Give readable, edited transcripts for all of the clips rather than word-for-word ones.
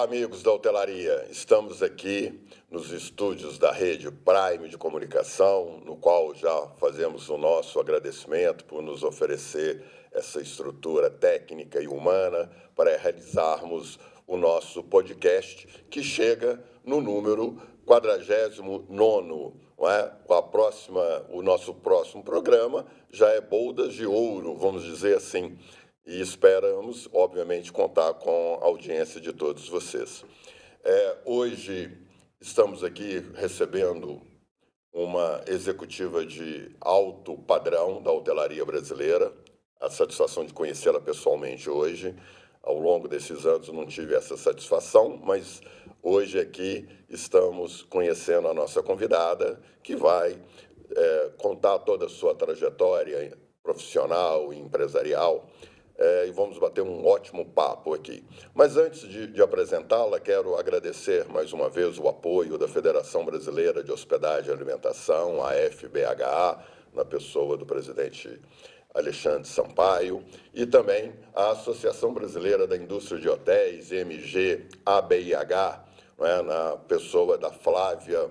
amigos da hotelaria. Estamos aqui nos estúdios da Rede Prime de Comunicação, no qual já fazemos o nosso agradecimento por nos oferecer essa estrutura técnica e humana para realizarmos o nosso podcast, que chega no número 49º, não é? O nosso próximo programa já é Bodas de Ouro, vamos dizer assim. E esperamos, obviamente, contar com a audiência de todos vocês. Hoje estamos aqui recebendo uma executiva de alto padrão da hotelaria brasileira. A satisfação de conhecê-la pessoalmente hoje. Ao longo desses anos não tive essa satisfação, mas hoje aqui estamos conhecendo a nossa convidada, que vai contar toda a sua trajetória profissional e empresarial. E vamos bater um ótimo papo aqui. Mas antes de apresentá-la, quero agradecer mais uma vez o apoio da Federação Brasileira de Hospedagem e Alimentação, a FBHA, na pessoa do presidente Alexandre Sampaio, e também a Associação Brasileira da Indústria de Hotéis, MG-ABIH, na pessoa da Flávia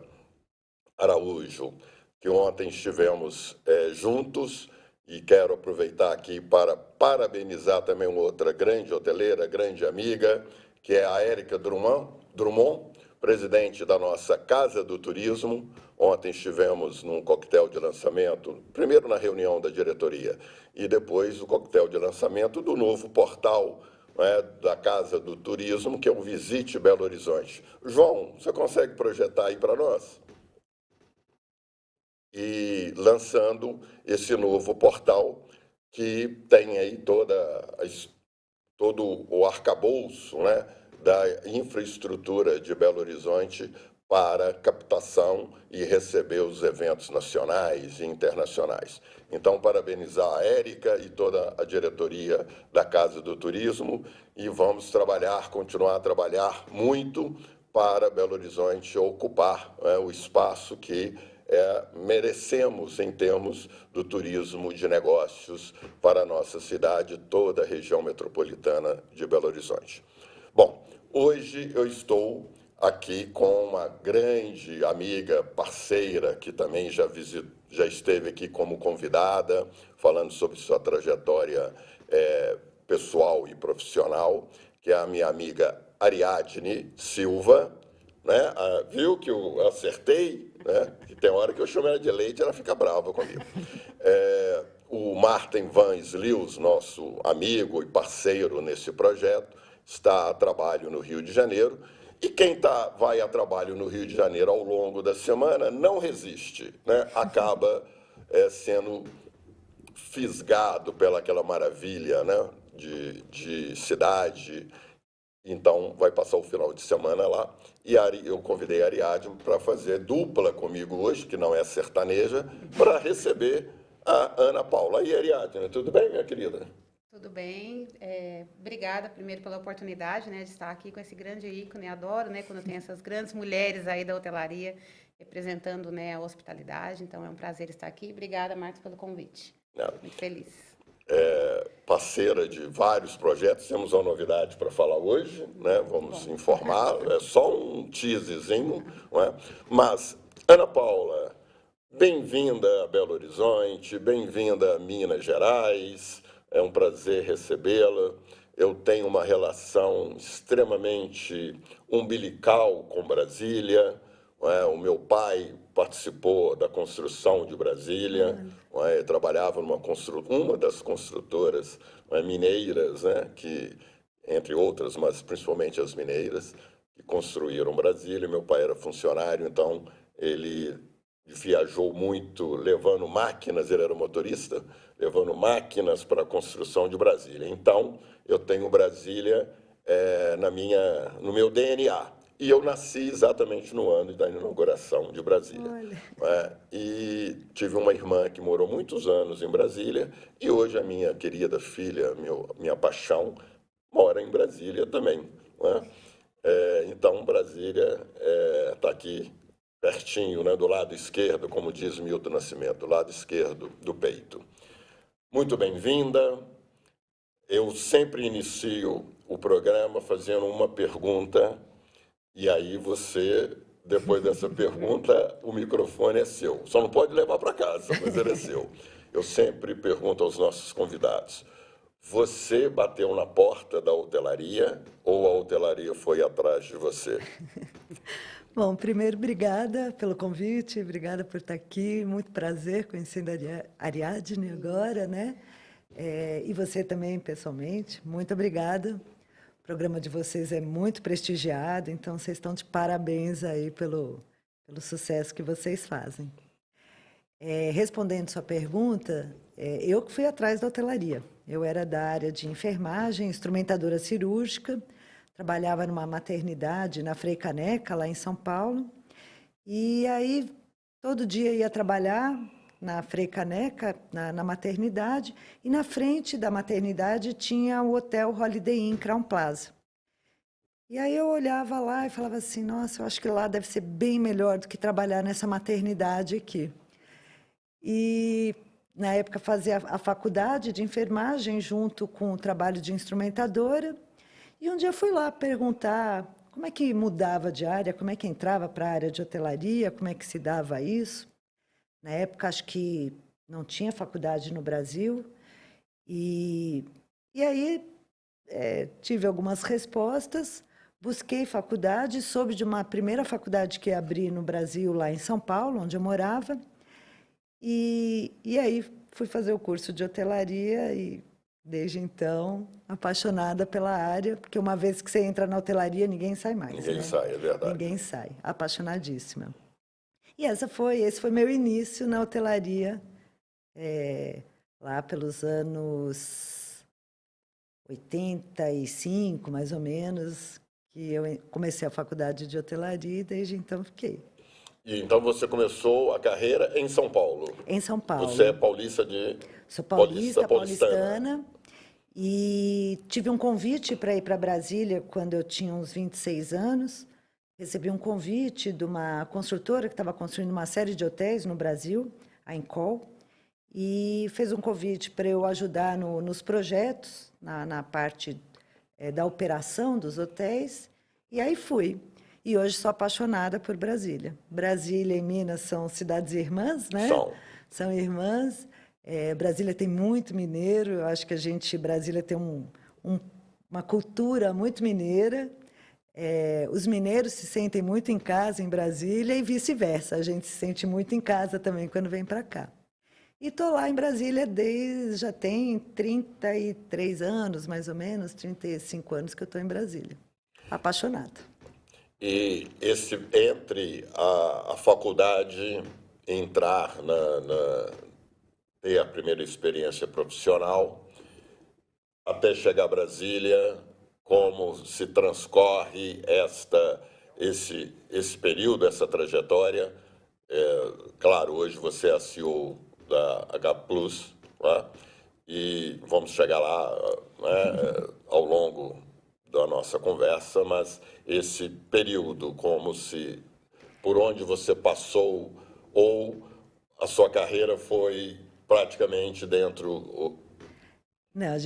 Araújo, que ontem estivemos juntos. E quero aproveitar aqui para parabenizar também uma outra grande hoteleira, grande amiga, que é a Érica Drummond, presidente da nossa Casa do Turismo. Ontem estivemos num coquetel de lançamento, primeiro na reunião da diretoria e depois o coquetel de lançamento do novo portal da Casa do Turismo, que é o Visite Belo Horizonte. João, você consegue projetar aí para nós? E lançando esse novo portal que tem aí todo o arcabouço, da infraestrutura de Belo Horizonte para captação e receber os eventos nacionais e internacionais. Então, parabenizar a Érica e toda a diretoria da Casa do Turismo e vamos continuar a trabalhar muito para Belo Horizonte ocupar o espaço que merecemos em termos do turismo de negócios para a nossa cidade, toda a região metropolitana de Belo Horizonte. Bom, hoje eu estou aqui com uma grande amiga, parceira, que também já esteve aqui como convidada, falando sobre sua trajetória pessoal e profissional, que é a minha amiga Ariadne Silva. Viu que eu acertei, que tem hora que eu chamo ela de Leite, ela fica brava comigo. O Martin Van Slews, nosso amigo e parceiro nesse projeto, está a trabalho no Rio de Janeiro, e quem vai a trabalho no Rio de Janeiro ao longo da semana não resiste, acaba sendo fisgado pelaquela maravilha de cidade. Então, vai passar o final de semana lá. E eu convidei a Ariadne para fazer dupla comigo hoje, que não é sertaneja, para receber a Ana Paula. E Ariadne, tudo bem, minha querida? Tudo bem. Obrigada, primeiro, pela oportunidade de estar aqui com esse grande ícone. Adoro quando tem essas grandes mulheres aí da hotelaria representando a hospitalidade. Então, é um prazer estar aqui. Obrigada, Marcos, pelo convite. Muito feliz. Parceira de vários projetos, temos uma novidade para falar hoje, vamos informar, é só um teaserzinho, Mas, Ana Paula, bem-vinda a Belo Horizonte, bem-vinda a Minas Gerais, é um prazer recebê-la. Eu tenho uma relação extremamente umbilical com Brasília. O meu pai participou da construção de Brasília, trabalhava uma das construtoras mineiras, que, entre outras, mas principalmente as mineiras, que construíram Brasília. Meu pai era funcionário, então ele viajou muito levando máquinas, ele era motorista, levando máquinas para a construção de Brasília. Então, eu tenho Brasília no meu DNA. E eu nasci exatamente no ano da inauguração de Brasília. E tive uma irmã que morou muitos anos em Brasília, e hoje a minha querida filha, minha paixão, mora em Brasília também. Então, Brasília está aqui pertinho, do lado esquerdo, como diz Milton Nascimento, do lado esquerdo do peito. Muito bem-vinda. Eu sempre inicio o programa fazendo uma pergunta, e aí você, depois dessa pergunta, o microfone é seu. Só não pode levar para casa, mas ele é seu. Eu sempre pergunto aos nossos convidados: você bateu na porta da hotelaria ou a hotelaria foi atrás de você? Bom, primeiro, obrigada pelo convite, obrigada por estar aqui. Muito prazer conhecendo a Ariadne agora, né? E você também, pessoalmente. Muito obrigada. O programa de vocês é muito prestigiado, então vocês estão de parabéns aí pelo sucesso que vocês fazem. Respondendo sua pergunta, eu que fui atrás da hotelaria. Eu era da área de enfermagem, instrumentadora cirúrgica, trabalhava numa maternidade na Frei Caneca, lá em São Paulo. E aí, todo dia ia trabalhar na Frei Caneca, na maternidade, e na frente da maternidade tinha o hotel Holiday Inn Crowne Plaza. E aí eu olhava lá e falava assim, nossa, eu acho que lá deve ser bem melhor do que trabalhar nessa maternidade aqui. E, na época, fazia a faculdade de enfermagem junto com o trabalho de instrumentadora. E um dia fui lá perguntar como é que mudava de área, como é que entrava para a área de hotelaria, como é que se dava isso. Na época, acho que não tinha faculdade no Brasil. E aí tive algumas respostas, busquei faculdade, soube de uma primeira faculdade que abri no Brasil, lá em São Paulo, onde eu morava. E aí fui fazer o curso de hotelaria e, desde então, apaixonada pela área, porque uma vez que você entra na hotelaria, ninguém sai mais. Ninguém né? sai, é verdade. Ninguém sai, apaixonadíssima. E esse foi meu início na hotelaria, lá pelos anos 85, mais ou menos, que eu comecei a faculdade de hotelaria e desde então fiquei. E então você começou a carreira em São Paulo? Em São Paulo. Você é paulista de... Sou paulistana. E tive um convite para ir para Brasília quando eu tinha uns 26 anos. Recebi um convite de uma construtora que estava construindo uma série de hotéis no Brasil, a Encol, e fez um convite para eu ajudar nos projetos, na parte da operação dos hotéis, e aí fui. E hoje sou apaixonada por Brasília. Brasília e Minas são cidades irmãs, né? São irmãs. Brasília tem muito mineiro. Eu acho que Brasília tem uma cultura muito mineira. Os mineiros se sentem muito em casa em Brasília e vice-versa. A gente se sente muito em casa também quando vem para cá. E estou lá em Brasília já tem 33 anos, mais ou menos, 35 anos que eu estou em Brasília. Apaixonada. E entre a faculdade, entrar ter a primeira experiência profissional, até chegar a Brasília, como se transcorre esse período, essa trajetória? Claro, hoje você é a CEO da H Plus, né? E vamos chegar lá, né, ao longo da nossa conversa, mas esse período, por onde você passou, ou a sua carreira foi praticamente dentro... Não,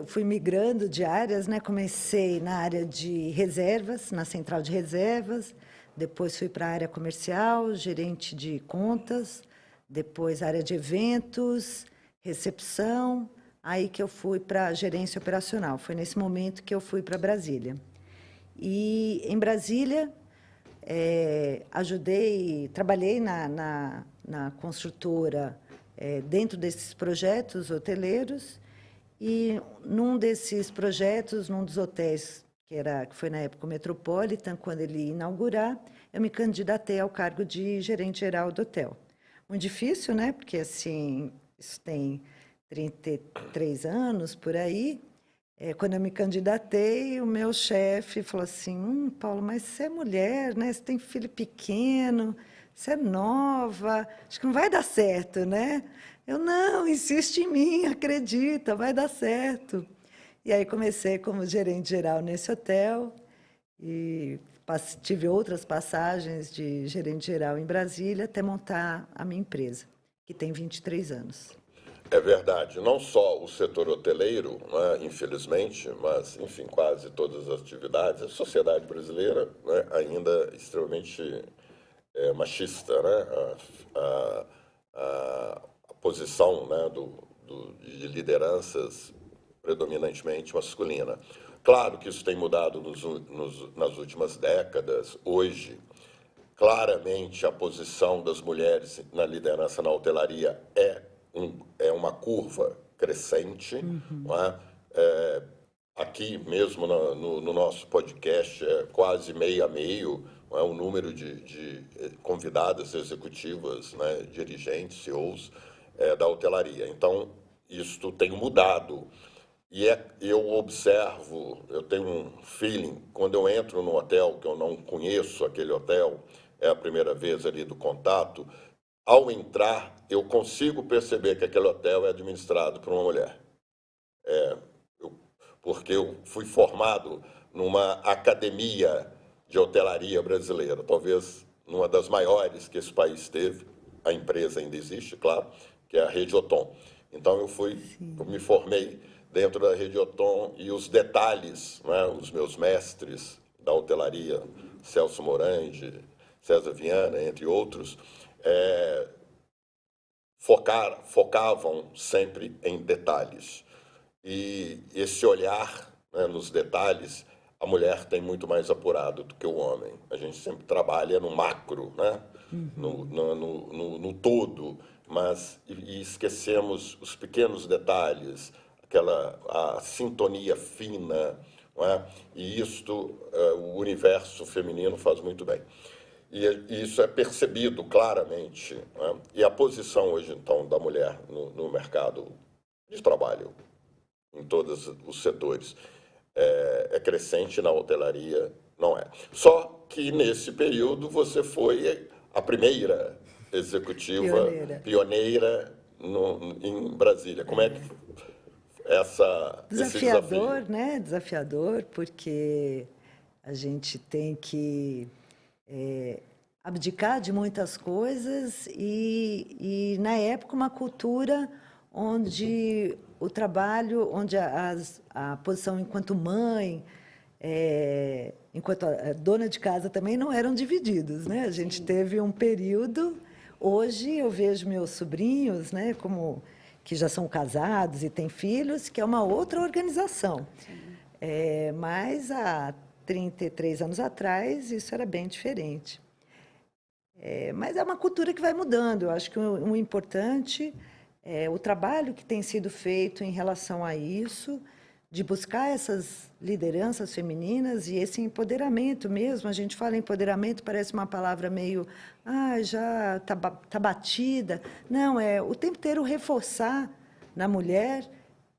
fui migrando de áreas, né? Comecei na área de reservas, na central de reservas, depois fui para a área comercial, gerente de contas, depois área de eventos, recepção, aí que eu fui para a gerência operacional. Foi nesse momento que eu fui para Brasília. E em Brasília, trabalhei na construtora dentro desses projetos hoteleiros, e num desses projetos, num dos hotéis, que foi na época o Metropolitan, quando ele ia inaugurar, eu me candidatei ao cargo de gerente geral do hotel. Muito difícil, né? Porque assim, isso tem 33 anos por aí. Quando eu me candidatei, o meu chefe falou assim: Paulo, mas você é mulher, né? Você tem filho pequeno, você é nova, acho que não vai dar certo, né? Eu, não, insiste em mim, acredita, vai dar certo. E aí comecei como gerente geral nesse hotel e tive outras passagens de gerente geral em Brasília até montar a minha empresa, que tem 23 anos. É verdade, não só o setor hoteleiro, né, infelizmente, mas, enfim, quase todas as atividades, a sociedade brasileira, né, ainda é extremamente machista, né, a posição, né, de lideranças predominantemente masculina. Claro que isso tem mudado nas últimas décadas. Hoje, claramente, a posição das mulheres na liderança na hotelaria é uma curva crescente. Não é? Aqui mesmo no nosso podcast é quase meio a meio, não é? O número de convidadas executivas, né? Dirigentes, CEOs da hotelaria. Então, isto tem mudado. E eu observo, eu tenho um feeling, quando eu entro num hotel, que eu não conheço aquele hotel, é a primeira vez ali do contato, ao entrar, eu consigo perceber que aquele hotel é administrado por uma mulher. Porque eu fui formado numa academia de hotelaria brasileira, talvez uma das maiores que esse país teve, a empresa ainda existe, claro, que é a Rede Otom. Então eu me formei dentro da Rede Otom e os detalhes, né, os meus mestres da hotelaria, Celso Morandi, César Viana, entre outros, focavam sempre em detalhes. E esse olhar, né, nos detalhes, a mulher tem muito mais apurado do que o homem. A gente sempre trabalha no macro, né? No todo, mas e esquecemos os pequenos detalhes, a sintonia fina, não é? E isto o universo feminino faz muito bem. E isso é percebido claramente, né? E a posição hoje, então, da mulher no mercado de trabalho, em todos os setores, é crescente, na hotelaria não é. Só que nesse período você foi a primeira executiva pioneira em Brasília. Como é que esse Desafiador, desafio? né? Desafiador, porque a gente tem que abdicar de muitas coisas e, na época, uma cultura onde o trabalho, onde a posição enquanto mãe, enquanto dona de casa também não eram divididos, né? A gente teve um período. Hoje eu vejo meus sobrinhos, né, como que já são casados e têm filhos, que é uma outra organização. Mas há 33 anos atrás isso era bem diferente. Mas é uma cultura que vai mudando. Eu acho que o importante é o trabalho que tem sido feito em relação a isso, de buscar essas lideranças femininas e esse empoderamento mesmo. A gente fala empoderamento, parece uma palavra meio, já tá batida. Não, é o tempo inteiro reforçar na mulher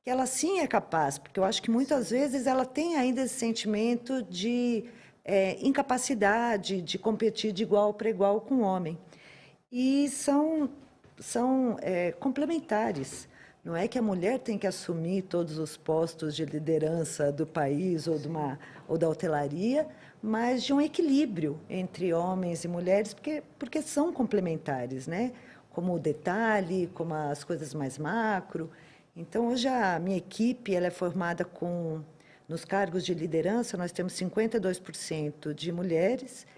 que ela sim é capaz, porque eu acho que muitas vezes ela tem ainda esse sentimento de incapacidade de competir de igual para igual com o homem. E são complementares. Não é que a mulher tem que assumir todos os postos de liderança do país ou da hotelaria, mas de um equilíbrio entre homens e mulheres, porque são complementares, né? Como o detalhe, como as coisas mais macro. Então, hoje a minha equipe ela é formada nos cargos de liderança, nós temos 52% de mulheres,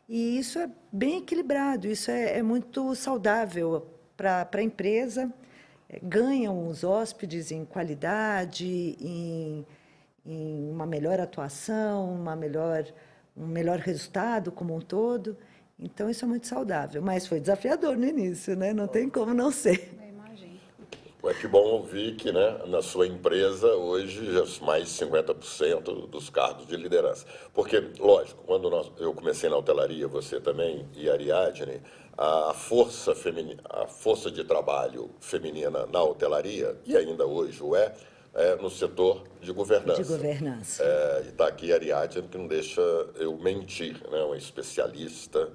e isso é bem equilibrado, isso é muito saudável para a empresa. Ganham os hóspedes em qualidade, em uma melhor atuação, um melhor resultado como um todo. Então, isso é muito saudável. Mas foi desafiador no início, né? Não tem como não ser. Eu imagino. É que bom ouvir que, né, na sua empresa hoje já mais de 50% dos cargos de liderança. Porque, lógico, quando eu comecei na hotelaria, você também e a Ariadne, a força de trabalho feminina na hotelaria, e ainda hoje no setor de governança. De governança. E está aqui a Ariadne, que não deixa eu mentir, né, uma especialista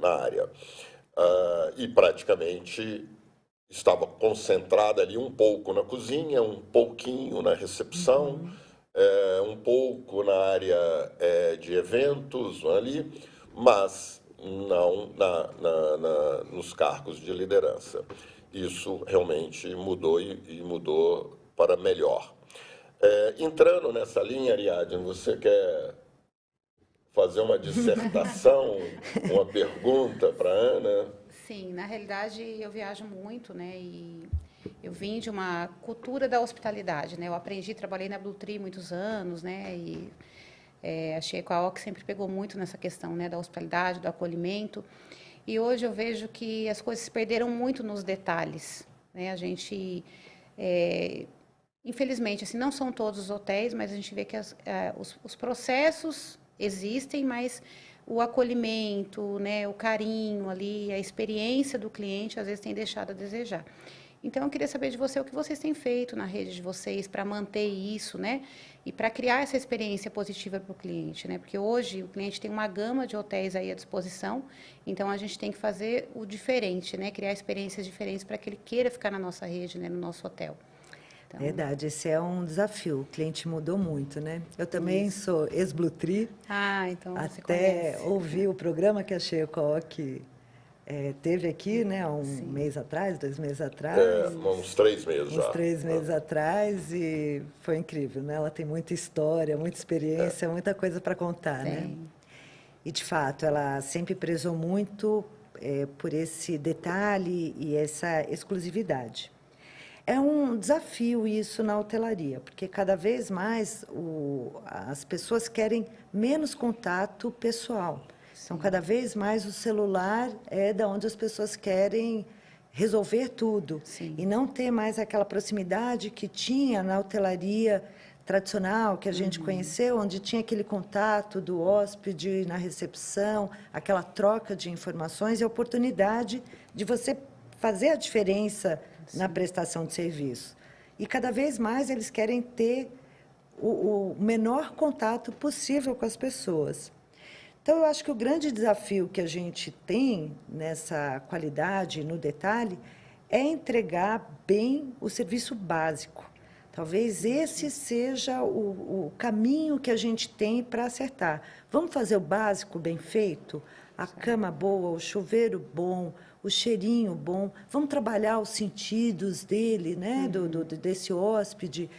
na área. E praticamente estava concentrada ali um pouco na cozinha, um pouquinho na recepção, um pouco na área de eventos ali, mas não nos cargos de liderança. isso realmente mudou e mudou para melhor. Entrando nessa linha, Ariadne, você quer fazer uma dissertação, uma pergunta para a Ana? Sim, na realidade eu viajo muito, né? E eu vim de uma cultura da hospitalidade, né? Eu aprendi, trabalhei na Blue Tree muitos anos, né? E achei que a OC sempre pegou muito nessa questão, né? Da hospitalidade, do acolhimento. E hoje eu vejo que as coisas se perderam muito nos detalhes, né? A gente, infelizmente, assim, não são todos os hotéis, mas a gente vê que os processos existem, mas o acolhimento, né, o carinho ali, a experiência do cliente, às vezes tem deixado a desejar. Então, eu queria saber de você o que vocês têm feito na rede de vocês para manter isso, né? E para criar essa experiência positiva para o cliente, né? Porque hoje o cliente tem uma gama de hotéis aí à disposição, então a gente tem que fazer o diferente, né? Criar experiências diferentes para que ele queira ficar na nossa rede, né? No nosso hotel. Então, verdade, esse é um desafio. O cliente mudou muito, né? Eu também sou ex-Blue Tree. Então você até conhece. ouvi o programa que a Sheila Koch teve aqui, né? Há um mês atrás, 2 meses atrás. Uns 3 meses já. Uns 3 meses atrás, e foi incrível, né? Ela tem muita história, muita experiência, muita coisa para contar, né? E, de fato, ela sempre prezou muito por esse detalhe e essa exclusividade. É um desafio isso na hotelaria, porque cada vez mais as pessoas querem menos contato pessoal. Então, cada vez mais o celular é da onde as pessoas querem resolver tudo. Sim. E não ter mais aquela proximidade que tinha na hotelaria tradicional, que a gente conheceu, onde tinha aquele contato do hóspede na recepção, aquela troca de informações e a oportunidade de você fazer a diferença na prestação de serviço. E cada vez mais eles querem ter o menor contato possível com as pessoas. Então, eu acho que o grande desafio que a gente tem nessa qualidade, no detalhe, é entregar bem o serviço básico. Talvez esse seja o caminho que a gente tem para acertar. Vamos fazer o básico bem feito? A cama boa, o chuveiro bom, o cheirinho bom. Vamos trabalhar os sentidos dele, né? Desse hóspede,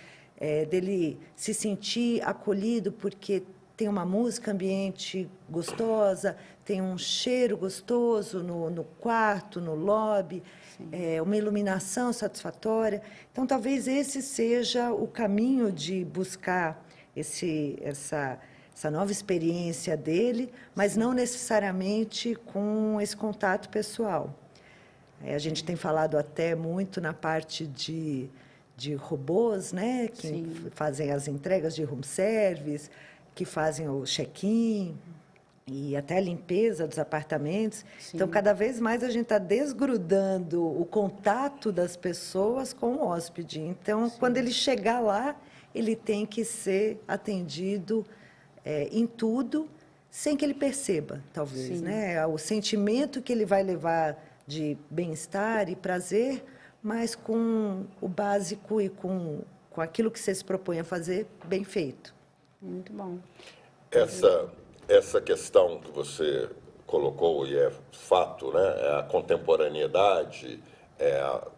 dele se sentir acolhido porque tem uma música ambiente gostosa, tem um cheiro gostoso no quarto, no lobby, uma iluminação satisfatória. Então, talvez esse seja o caminho de buscar essa nova experiência dele, mas não necessariamente com esse contato pessoal. A gente tem falado até muito na parte de robôs, né, que fazem as entregas de room service, que fazem o check-in e até a limpeza dos apartamentos. Sim. Então, cada vez mais a gente está desgrudando o contato das pessoas com o hóspede. Então, quando ele chegar lá, ele tem que ser atendido em tudo, sem que ele perceba, talvez, né? O sentimento que ele vai levar de bem-estar e prazer, mas com o básico e com aquilo que você se propõe a fazer bem feito. Muito bom. Essa questão que você colocou, e é fato, né? É a contemporaneidade,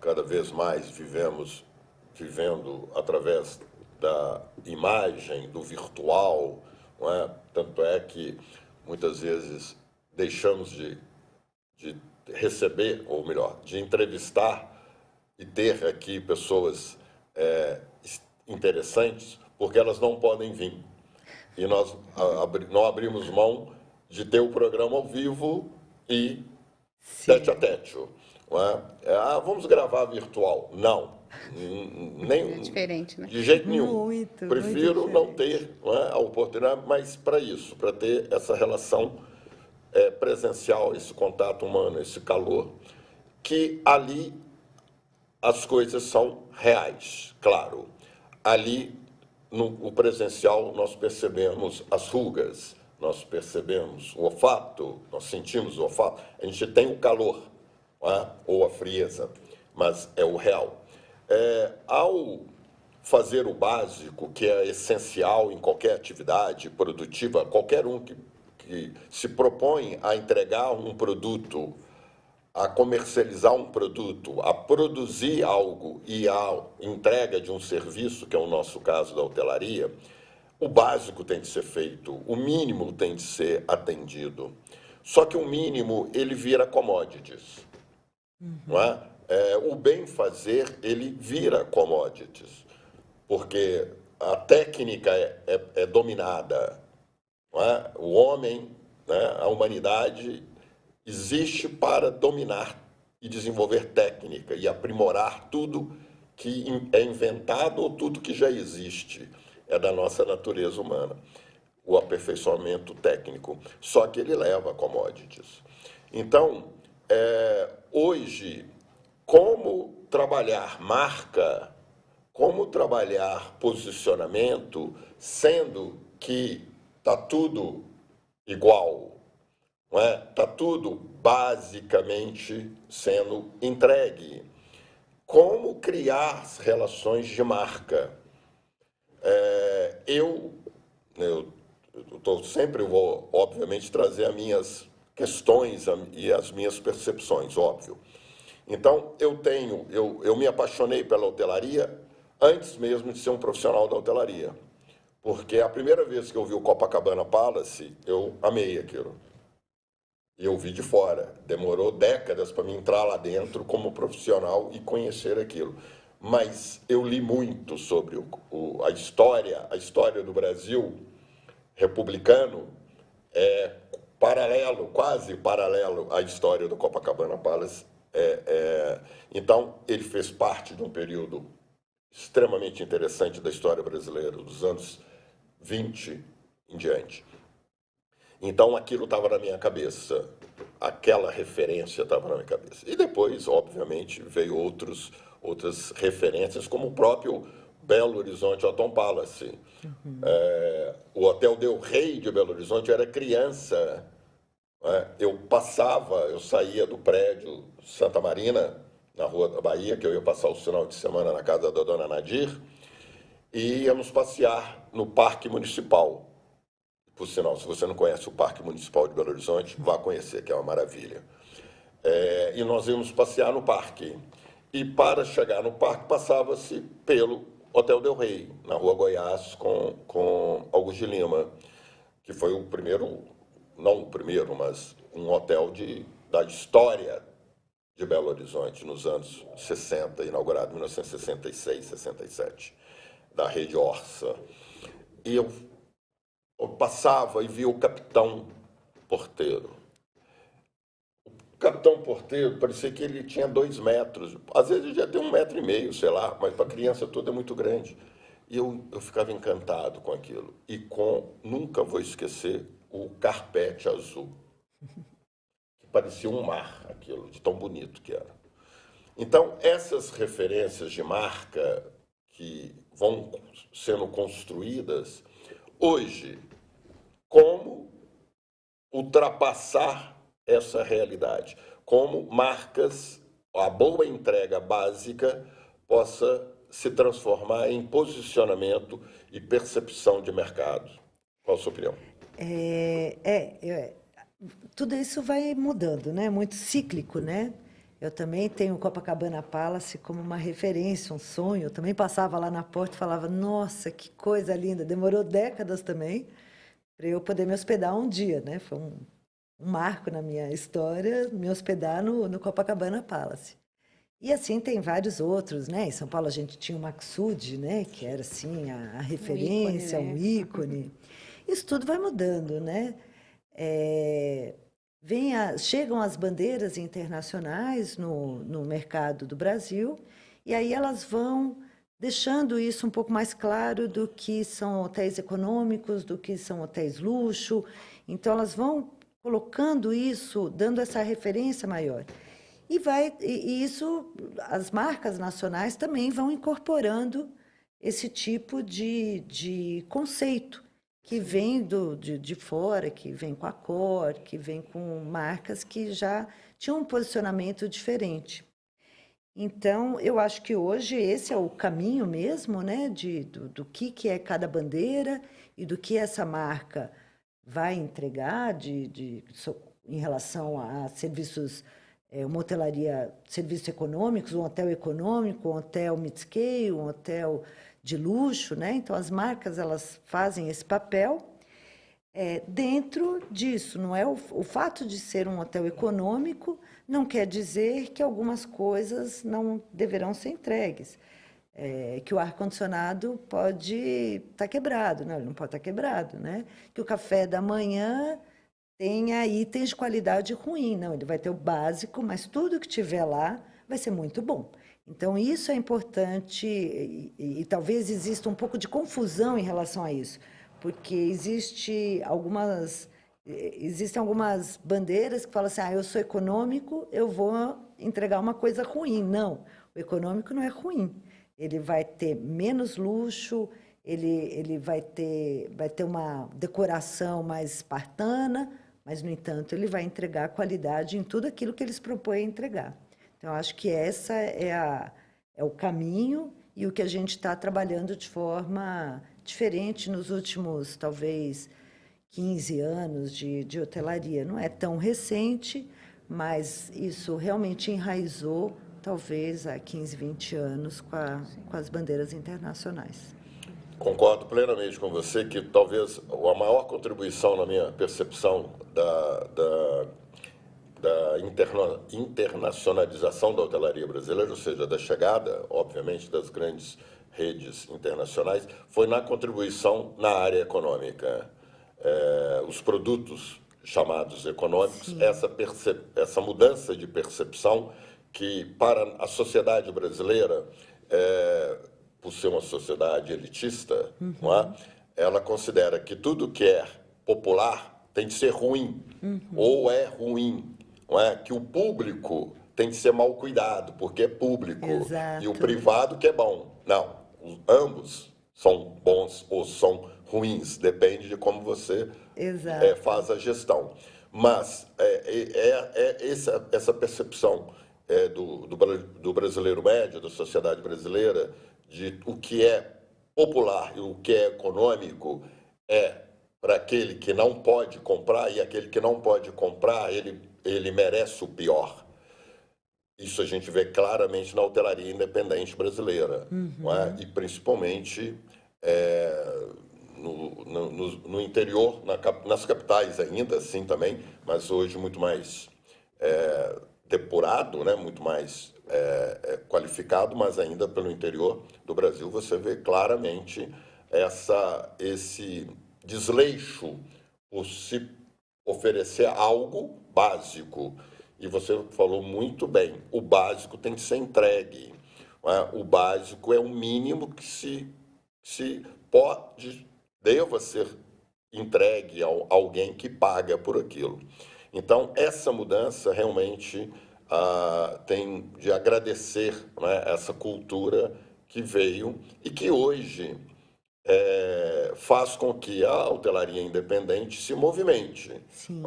cada vez mais vivendo através da imagem, do virtual, não é? Tanto é que, muitas vezes, deixamos de receber, ou melhor, de entrevistar e ter aqui pessoas interessantes, porque elas não podem vir. E nós não abrimos mão de ter o programa ao vivo e tete a tete. Não é? Vamos gravar virtual. Não. É diferente, né? De jeito nenhum. Prefiro muito não ter, não é, a oportunidade, mas para isso, para ter essa relação presencial, esse contato humano, esse calor, que ali as coisas são reais, claro. Ali, no presencial, nós percebemos as rugas, nós percebemos o olfato, nós sentimos o olfato, a gente tem o calor, não é? Ou a frieza, mas é o real. Ao fazer o básico, que é essencial em qualquer atividade produtiva, qualquer um que se propõe a entregar um produto a comercializar um produto, a produzir algo e a entrega de um serviço, que é o nosso caso da hotelaria, o básico tem de ser feito, o mínimo tem de ser atendido. Só que o mínimo, ele vira commodities. Não é? O bem fazer, ele vira commodities, porque a técnica é dominada. Não é? O homem, né, a humanidade existe para dominar e desenvolver técnica e aprimorar tudo que é inventado ou tudo que já existe. É da nossa natureza humana, o aperfeiçoamento técnico. Só que ele leva a commodities. Então, hoje, como trabalhar marca, como trabalhar posicionamento, sendo que está tudo igual, não é? Está tudo basicamente sendo entregue. Como criar relações de marca? Eu sempre vou, obviamente, trazer as minhas questões e as minhas percepções, óbvio. Então, eu me apaixonei pela hotelaria antes mesmo de ser um profissional da hotelaria. Porque a primeira vez que eu vi o Copacabana Palace, eu amei aquilo. E eu vi de fora. Demorou décadas para mim entrar lá dentro como profissional e conhecer aquilo. Mas eu li muito sobre a história do Brasil republicano, quase paralelo à história do Copacabana Palace. Então, ele fez parte de um período extremamente interessante da história brasileira, dos anos 20 em diante. Então, aquilo estava na minha cabeça, aquela referência estava na minha cabeça. E depois, obviamente, veio outras referências, como o próprio Belo Horizonte Hotel Palace. O Hotel Del Rey de Belo Horizonte, eu era criança. Eu saía do prédio Santa Marina, na Rua da Bahia, que eu ia passar o final de semana na casa da dona Nadir, e íamos passear no Parque Municipal. Por sinal, se você não conhece o Parque Municipal de Belo Horizonte, vá conhecer, que é uma maravilha. E nós íamos passear no parque. E para chegar no parque, passava-se pelo Hotel Del Rey, na Rua Goiás, com Augusto de Lima, que foi o primeiro, não o primeiro, mas um hotel da história de Belo Horizonte, nos anos 60, inaugurado em 1966, 67, da Rede Orsa. E eu passava e via o capitão porteiro. O capitão porteiro parecia que ele tinha 2 metros. Às vezes ele já tem 1,5 metro, sei lá, mas para criança tudo é muito grande. E eu ficava encantado com aquilo. E nunca vou esquecer, o carpete azul. Que parecia um mar, aquilo, de tão bonito que era. Então, essas referências de marca que vão sendo construídas, hoje, como ultrapassar essa realidade? Como marcas, a boa entrega básica, possa se transformar em posicionamento e percepção de mercado? Qual a sua opinião? Tudo isso vai mudando, né? Muito cíclico, né? Eu também tenho o Copacabana Palace como uma referência, um sonho. Eu também passava lá na porta e falava, nossa, que coisa linda. Demorou décadas também para eu poder me hospedar um dia, né? Foi um marco na minha história me hospedar no Copacabana Palace. E assim tem vários outros, né? Em São Paulo a gente tinha o Maxud, né? Que era assim a referência, ícone, né? um ícone. Isso tudo vai mudando, né? Chegam as bandeiras internacionais no mercado do Brasil, e aí elas vão deixando isso um pouco mais claro do que são hotéis econômicos, do que são hotéis luxo. Então, elas vão colocando isso, dando essa referência maior. E isso, as marcas nacionais também vão incorporando esse tipo de conceito que vem de fora, que vem com a Accor, que vem com marcas que já tinham um posicionamento diferente. Então, eu acho que hoje esse é o caminho mesmo, né, do que é cada bandeira e do que essa marca vai entregar em relação a serviços uma hotelaria de serviços econômicos, um hotel econômico, um hotel mid-scale, um hotel de luxo, né? Então, as marcas elas fazem esse papel dentro disso. Não é o fato de ser um hotel econômico não quer dizer que algumas coisas não deverão ser entregues. Que o ar-condicionado pode estar quebrado, não, ele não pode estar quebrado, né? Que o café da manhã tenha itens de qualidade ruim, não, ele vai ter o básico, mas tudo que tiver lá vai ser muito bom. Então, isso é importante e talvez exista um pouco de confusão em relação a isso, porque existem algumas bandeiras que falam assim, eu sou econômico, eu vou entregar uma coisa ruim. Não, o econômico não é ruim. Ele vai ter menos luxo, ele vai ter uma decoração mais espartana, mas, no entanto, ele vai entregar qualidade em tudo aquilo que eles propõem entregar. Então, acho que essa é o caminho e o que a gente está trabalhando de forma diferente nos últimos, talvez, 15 anos de hotelaria. Não é tão recente, mas isso realmente enraizou talvez há 15, 20 anos com as bandeiras internacionais. Concordo plenamente com você que talvez a maior contribuição na minha percepção da internacionalização da hotelaria brasileira, ou seja, da chegada, obviamente, das grandes redes internacionais, foi na contribuição na área econômica. Os produtos chamados econômicos, essa mudança de percepção que para a sociedade brasileira, por ser uma sociedade elitista, não é? Ela considera que tudo que é popular tem de ser ruim, ou é ruim, não é? Que o público tem de ser mal cuidado, porque é público, Exato. E o privado que é bom. Não, ambos são bons ou são ruins, depende de como você faz a gestão. Mas essa percepção do brasileiro médio, da sociedade brasileira, de o que é popular e o que é econômico para aquele que não pode comprar, e aquele que não pode comprar, ele merece o pior. Isso a gente vê claramente na hotelaria independente brasileira, não é? E principalmente no interior, nas capitais ainda assim também, mas hoje muito mais depurado, né? Muito mais qualificado, mas ainda pelo interior do Brasil você vê claramente esse desleixo por se oferecer algo básico. E você falou muito bem, o básico tem que ser entregue. Não é? O básico é o mínimo que se deva ser entregue a alguém que paga por aquilo. Então, essa mudança realmente tem de agradecer, né, essa cultura que veio e que hoje faz com que a hotelaria independente se movimente. Sim.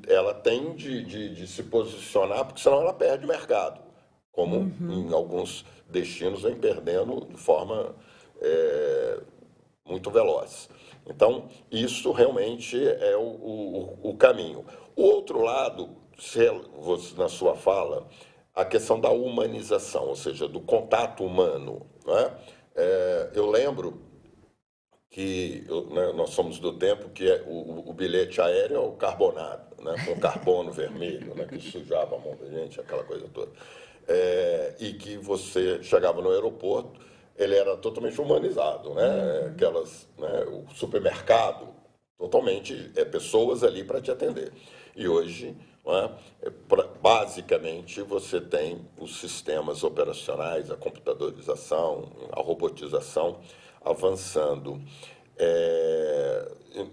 Ela tem de se posicionar, porque senão ela perde mercado, como em alguns destinos vem perdendo de forma muito veloz. Então, isso realmente é o caminho. O outro lado, na sua fala, a questão da humanização, ou seja, do contato humano, né? Eu lembro que nós somos do tempo que o bilhete aéreo é o carbonado, né? Com carbono vermelho, né? Que sujava a mão da gente, aquela coisa toda. E que você chegava no aeroporto, ele era totalmente humanizado, né? O supermercado, totalmente, pessoas ali para te atender. E hoje, basicamente, você tem os sistemas operacionais, a computadorização, a robotização avançando.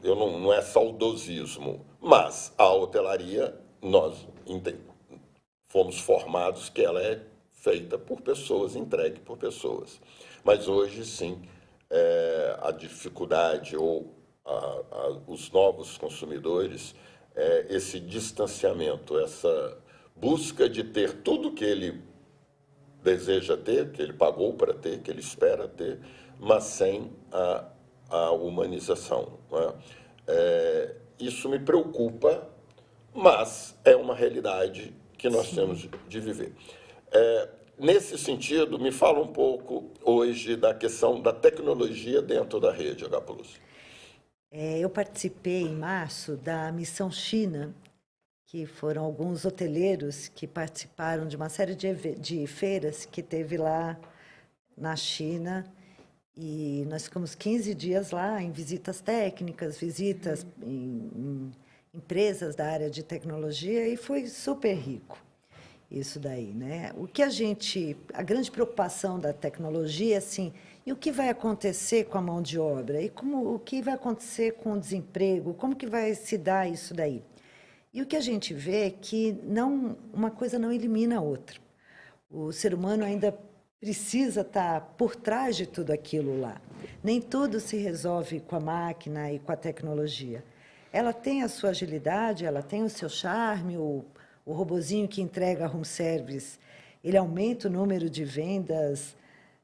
Não é saudosismo, mas a hotelaria, nós fomos formados que ela é feita por pessoas, entregue por pessoas. Mas hoje, sim, a dificuldade ou os novos consumidores, esse distanciamento, essa busca de ter tudo que ele deseja ter, que ele pagou para ter, que ele espera ter, mas sem a humanização. Não é? Isso me preocupa, mas é uma realidade que nós temos de viver. Nesse sentido, me fala um pouco hoje da questão da tecnologia dentro da rede H+. Eu participei em março da Missão China, que foram alguns hoteleiros que participaram de uma série de feiras que teve lá na China. E nós ficamos 15 dias lá em visitas técnicas, visitas em empresas da área de tecnologia, e foi super rico isso daí, né? A grande preocupação da tecnologia é assim, e o que vai acontecer com a mão de obra? E o que vai acontecer com o desemprego? Como que vai se dar isso daí? E o que a gente vê é que uma coisa não elimina a outra. O ser humano ainda precisa estar por trás de tudo aquilo lá. Nem tudo se resolve com a máquina e com a tecnologia. Ela tem a sua agilidade, ela tem o seu charme, o robozinho que entrega a room service, ele aumenta o número de vendas,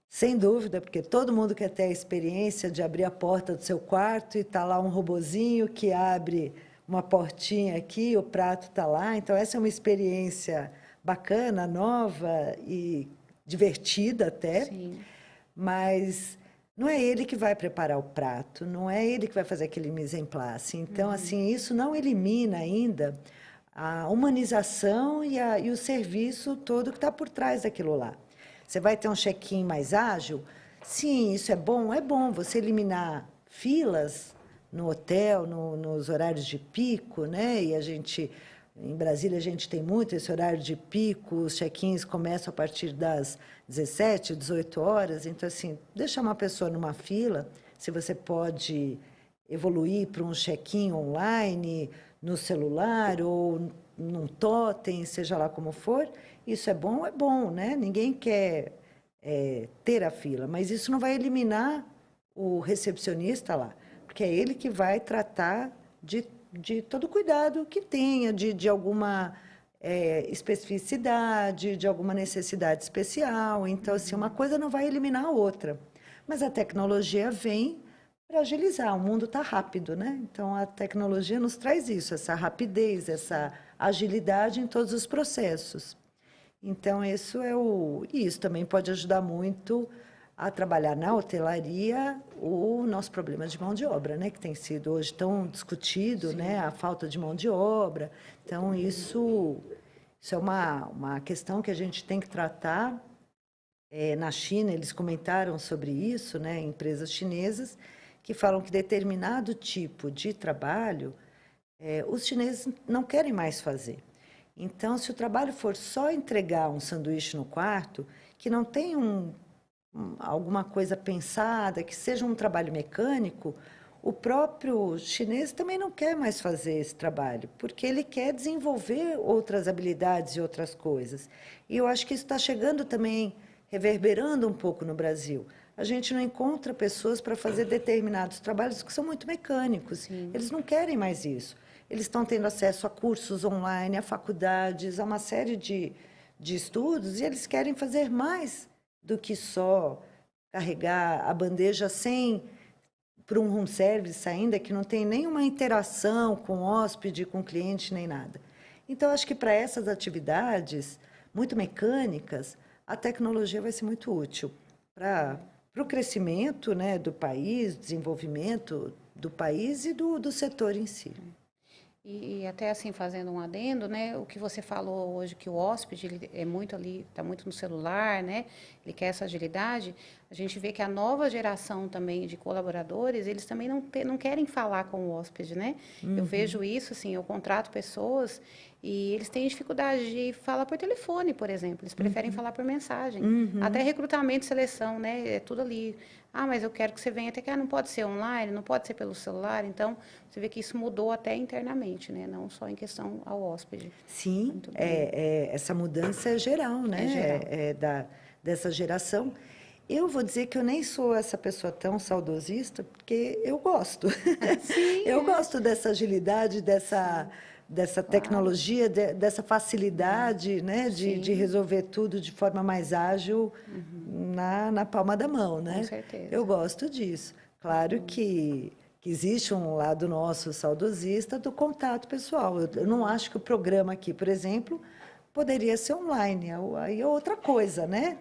sem dúvida, porque todo mundo quer ter a experiência de abrir a porta do seu quarto e está lá um robozinho que abre uma portinha aqui, o prato está lá. Então, essa é uma experiência bacana, nova e divertida até. Sim. Mas não é ele que vai preparar o prato, não é ele que vai fazer aquele mise en place. Então, assim, isso não elimina ainda a humanização e o serviço todo que está por trás daquilo lá. Você vai ter um check-in mais ágil? Sim, isso é bom. É bom você eliminar filas no hotel, nos horários de pico, né? E em Brasília, a gente tem muito esse horário de pico, os check-ins começam a partir das 17, 18 horas. Então, assim, deixar uma pessoa numa fila, se você pode evoluir para um check-in online, no celular ou num totem, seja lá como for, isso é bom, né? Ninguém quer ter a fila, mas isso não vai eliminar o recepcionista lá, porque é ele que vai tratar de todo o cuidado que tenha, de alguma especificidade, de alguma necessidade especial. Então, assim, uma coisa não vai eliminar a outra. Mas a tecnologia vem para agilizar. O mundo está rápido, né? Então, a tecnologia nos traz isso, essa rapidez, essa agilidade em todos os processos. Então, isso também pode ajudar muito a trabalhar na hotelaria o nosso problema de mão de obra, né? Que tem sido hoje tão discutido, né? A falta de mão de obra. Então, isso é uma questão que a gente tem que tratar. Na China, eles comentaram sobre isso, né? Empresas chinesas que falam que determinado tipo de trabalho os chineses não querem mais fazer. Então, se o trabalho for só entregar um sanduíche no quarto, que não tem alguma coisa pensada, que seja um trabalho mecânico, o próprio chinês também não quer mais fazer esse trabalho, porque ele quer desenvolver outras habilidades e outras coisas. E eu acho que isso está chegando também, reverberando um pouco no Brasil. A gente não encontra pessoas para fazer determinados trabalhos que são muito mecânicos. Sim. Eles não querem mais isso. Eles estão tendo acesso a cursos online, a faculdades, a uma série de estudos, e eles querem fazer mais do que só carregar a bandeja para um room service ainda, que não tem nenhuma interação com o hóspede, com o cliente, nem nada. Então, acho que para essas atividades muito mecânicas, a tecnologia vai ser muito útil para o crescimento, né, do país, desenvolvimento do país e do setor em si. E até assim, fazendo um adendo, né, o que você falou hoje, que o hóspede ele é muito ali, está muito no celular, né, ele quer essa agilidade, a gente vê que a nova geração também de colaboradores, eles também não querem falar com o hóspede, né? Eu vejo isso, assim, eu contrato pessoas e eles têm dificuldade de falar por telefone, por exemplo, eles preferem falar por mensagem. Até recrutamento e seleção, né, é tudo ali. Ah, mas eu quero que você venha até que não pode ser online, não pode ser pelo celular. Então, você vê que isso mudou até internamente, né? Não só em questão ao hóspede. Sim, essa mudança é geral, né? É geral. Dessa geração. Eu vou dizer que eu nem sou essa pessoa tão saudosista, porque eu gosto. Sim, eu gosto dessa agilidade, dessa tecnologia, dessa facilidade, né, de resolver tudo de forma mais ágil na palma da mão, né? Com certeza. Eu gosto disso. Claro que existe um lado nosso saudosista do contato pessoal. Eu não acho que o programa aqui, por exemplo, poderia ser online, aí é outra coisa, né?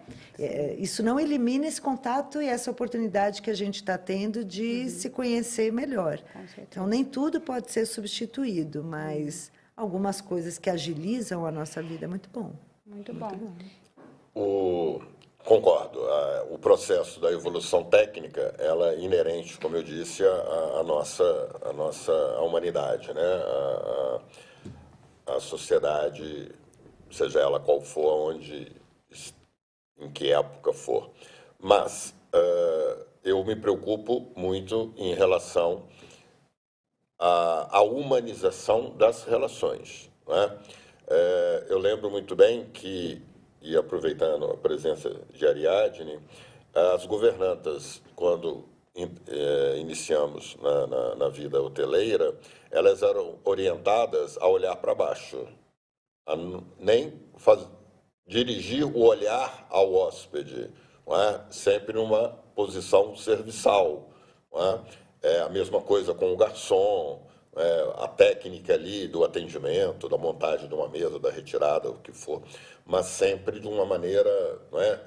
Isso não elimina esse contato e essa oportunidade que a gente está tendo de se conhecer melhor. Com certeza. Então, nem tudo pode ser substituído, mas algumas coisas que agilizam a nossa vida é muito bom. Muito bom. Concordo. O processo da evolução técnica, ela é inerente, como eu disse, à nossa humanidade, né? A sociedade, seja ela qual for, em que época for. Mas eu me preocupo muito em relação à humanização das relações, né? Eu lembro muito bem que, e aproveitando a presença de Ariadne, as governantas, quando iniciamos na vida hoteleira, elas eram orientadas a olhar para baixo, a nem dirigir o olhar ao hóspede, não é? Sempre numa posição serviçal. Não é a mesma coisa com o garçom, a técnica ali do atendimento, da montagem de uma mesa, da retirada, o que for, mas sempre de uma maneira, não é?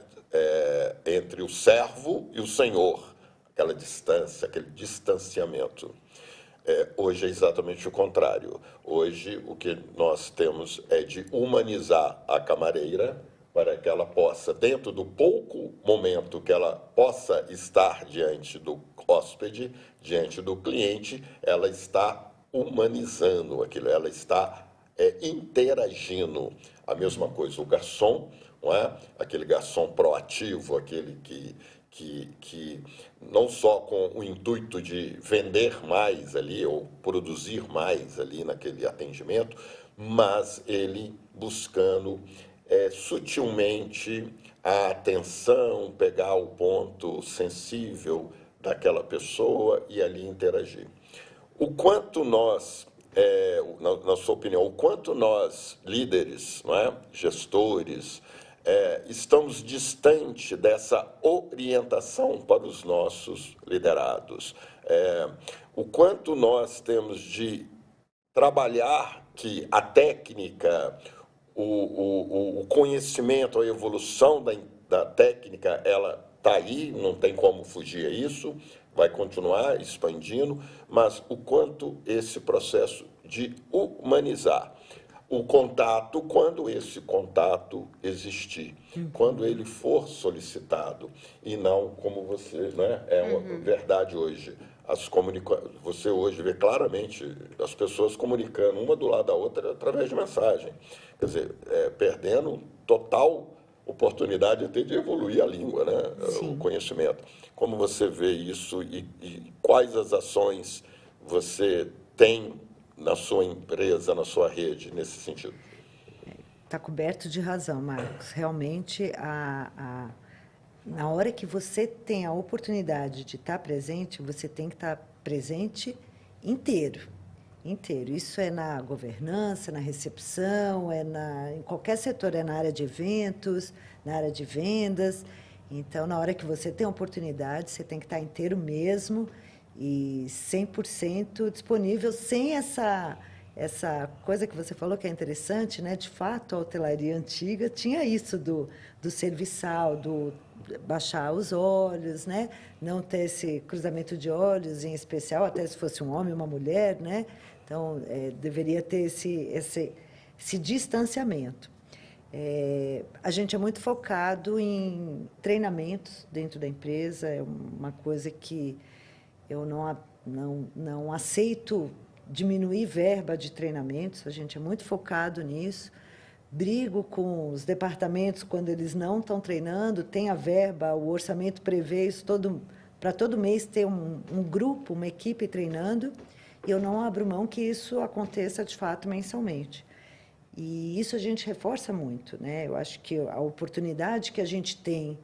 Entre o servo e o senhor, aquela distância, aquele distanciamento. Hoje é exatamente o contrário. Hoje o que nós temos é de humanizar a camareira para que ela possa, dentro do pouco momento que ela possa estar diante do hóspede, diante do cliente, ela está humanizando aquilo, ela está interagindo. A mesma coisa o garçom, não é? Aquele garçom proativo, aquele que não só com o intuito de vender mais ali ou produzir mais ali naquele atendimento, mas ele buscando sutilmente a atenção, pegar o ponto sensível daquela pessoa e ali interagir. O quanto nós, na sua opinião, o quanto nós, líderes, não é? Gestores, estamos distante dessa orientação para os nossos liderados. O quanto nós temos de trabalhar que a técnica, o conhecimento, a evolução da técnica, ela está aí, não tem como fugir a isso, vai continuar expandindo, mas o quanto esse processo de humanizar o contato, quando esse contato existir, quando ele for solicitado, e não como você, né? É uma verdade hoje. Você hoje vê claramente as pessoas comunicando uma do lado da outra através de mensagem. Quer dizer, perdendo total oportunidade até de evoluir a língua, né? O conhecimento. Como você vê isso e quais as ações você tem na sua empresa, na sua rede, nesse sentido? Está coberto de razão, Marcos. Realmente, na hora que você tem a oportunidade de estar presente, você tem que estar presente inteiro. Inteiro. Isso é na governança, na recepção, em qualquer setor, na área de eventos, na área de vendas. Então, na hora que você tem a oportunidade, você tem que estar inteiro mesmo e 100% disponível, sem essa coisa que você falou que é interessante, né? De fato, a hotelaria antiga tinha isso do serviçal, do baixar os olhos, né? Não ter esse cruzamento de olhos, em especial, até se fosse um homem ou uma mulher, né? Então, deveria ter esse distanciamento. A gente é muito focado em treinamentos dentro da empresa, é uma coisa que eu não aceito diminuir verba de treinamentos, a gente é muito focado nisso. Brigo com os departamentos quando eles não estão treinando, tem a verba, o orçamento prevê isso para todo mês ter um grupo, uma equipe treinando, e eu não abro mão que isso aconteça de fato mensalmente. E isso a gente reforça muito, né? Eu acho que a oportunidade que a gente tem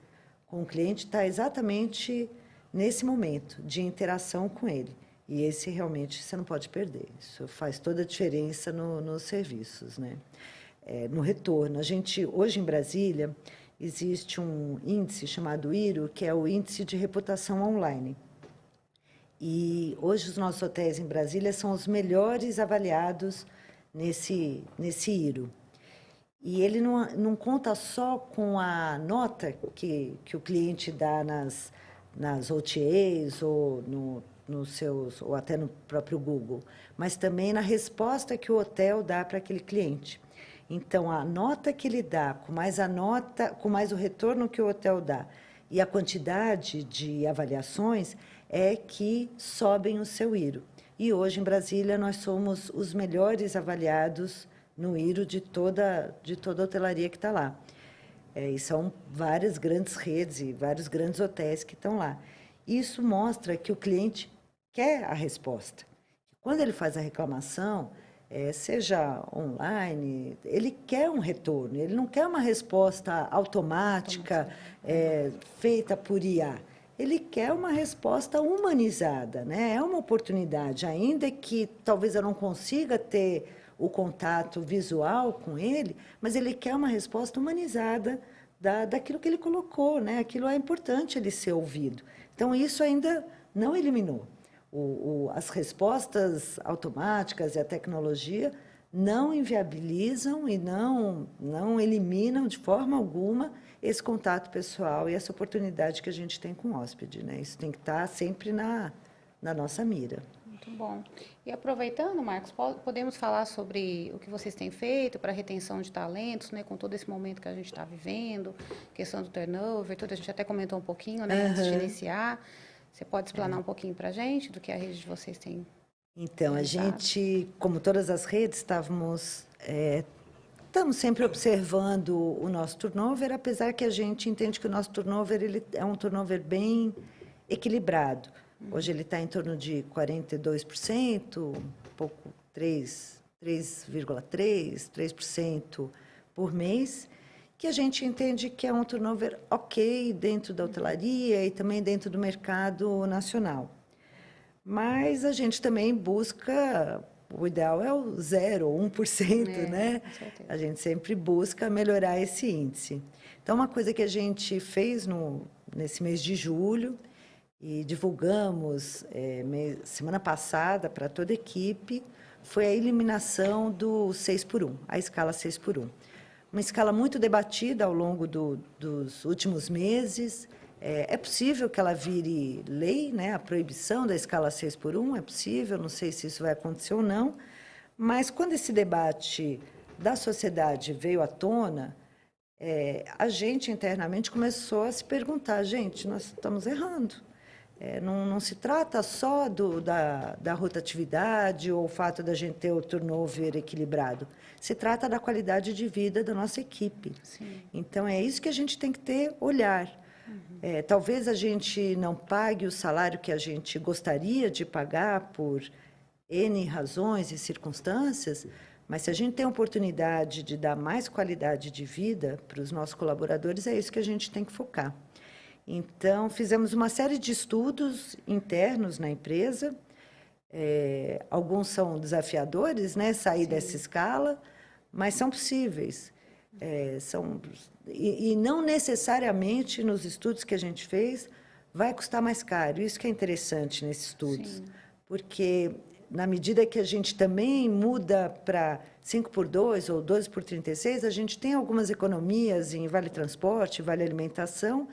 com o cliente está exatamente nesse momento de interação com ele. E esse realmente você não pode perder. Isso faz toda a diferença nos serviços, né? No retorno. Hoje em Brasília, existe um índice chamado IRO, que é o Índice de Reputação Online. E hoje os nossos hotéis em Brasília são os melhores avaliados nesse IRO. E ele não conta só com a nota que o cliente dá nas OTAs ou nos seus, ou até no próprio Google, mas também na resposta que o hotel dá para aquele cliente. Então, a nota que ele dá, com mais o retorno que o hotel dá e a quantidade de avaliações, é que sobem o seu IRO. E hoje, em Brasília, nós somos os melhores avaliados no IRO de toda a hotelaria que está lá. E são várias grandes redes e vários grandes hotéis que estão lá. Isso mostra que o cliente quer a resposta. Quando ele faz a reclamação, seja online, ele quer um retorno, ele não quer uma resposta automática, feita por IA. Ele quer uma resposta humanizada, né? É uma oportunidade, ainda que talvez eu não consiga ter o contato visual com ele, mas ele quer uma resposta humanizada daquilo que ele colocou, né? Aquilo é importante ele ser ouvido. Então, isso ainda não eliminou. As respostas automáticas e a tecnologia não inviabilizam e não eliminam de forma alguma esse contato pessoal e essa oportunidade que a gente tem com o hóspede, né? Isso tem que estar sempre na nossa mira. Muito bom. E aproveitando, Marcos, podemos falar sobre o que vocês têm feito para a retenção de talentos, né, com todo esse momento que a gente está vivendo, questão do turnover, tudo, a gente até comentou um pouquinho, né, antes de iniciar. Você pode explanar um pouquinho para a gente do que a rede de vocês tem? Então, a gente, como todas as redes, estamos sempre observando o nosso turnover, apesar que a gente entende que o nosso turnover ele é um turnover bem equilibrado. Hoje ele está em torno de 42%, pouco 3,3% por mês, que a gente entende que é um turnover ok dentro da hotelaria e também dentro do mercado nacional. Mas a gente também busca, o ideal é o 0 ou 1%, né? Com certeza. A gente sempre busca melhorar esse índice. Então, uma coisa que a gente fez nesse mês de julho, e divulgamos semana passada para toda a equipe, foi a eliminação do 6x1, a escala 6x1. Uma escala muito debatida ao longo dos últimos meses. É possível que ela vire lei, né? A proibição da escala 6x1, é possível, não sei se isso vai acontecer ou não, mas quando esse debate da sociedade veio à tona, a gente internamente começou a se perguntar, gente, nós estamos errando. Não se trata só da rotatividade ou o fato da gente ter o turnover equilibrado. Se trata da qualidade de vida da nossa equipe. Sim. Então, é isso que a gente tem que ter olhar. Talvez a gente não pague o salário que a gente gostaria de pagar por N razões e circunstâncias, mas se a gente tem a oportunidade de dar mais qualidade de vida para os nossos colaboradores, é isso que a gente tem que focar. Então, fizemos uma série de estudos internos na empresa. Alguns são desafiadores, né? Sair dessa escala, mas são possíveis. E não necessariamente nos estudos que a gente fez vai custar mais caro. Isso que é interessante nesses estudos. Sim. Porque, na medida que a gente também muda para 5x2 ou 12x36, a gente tem algumas economias em vale transporte, vale alimentação,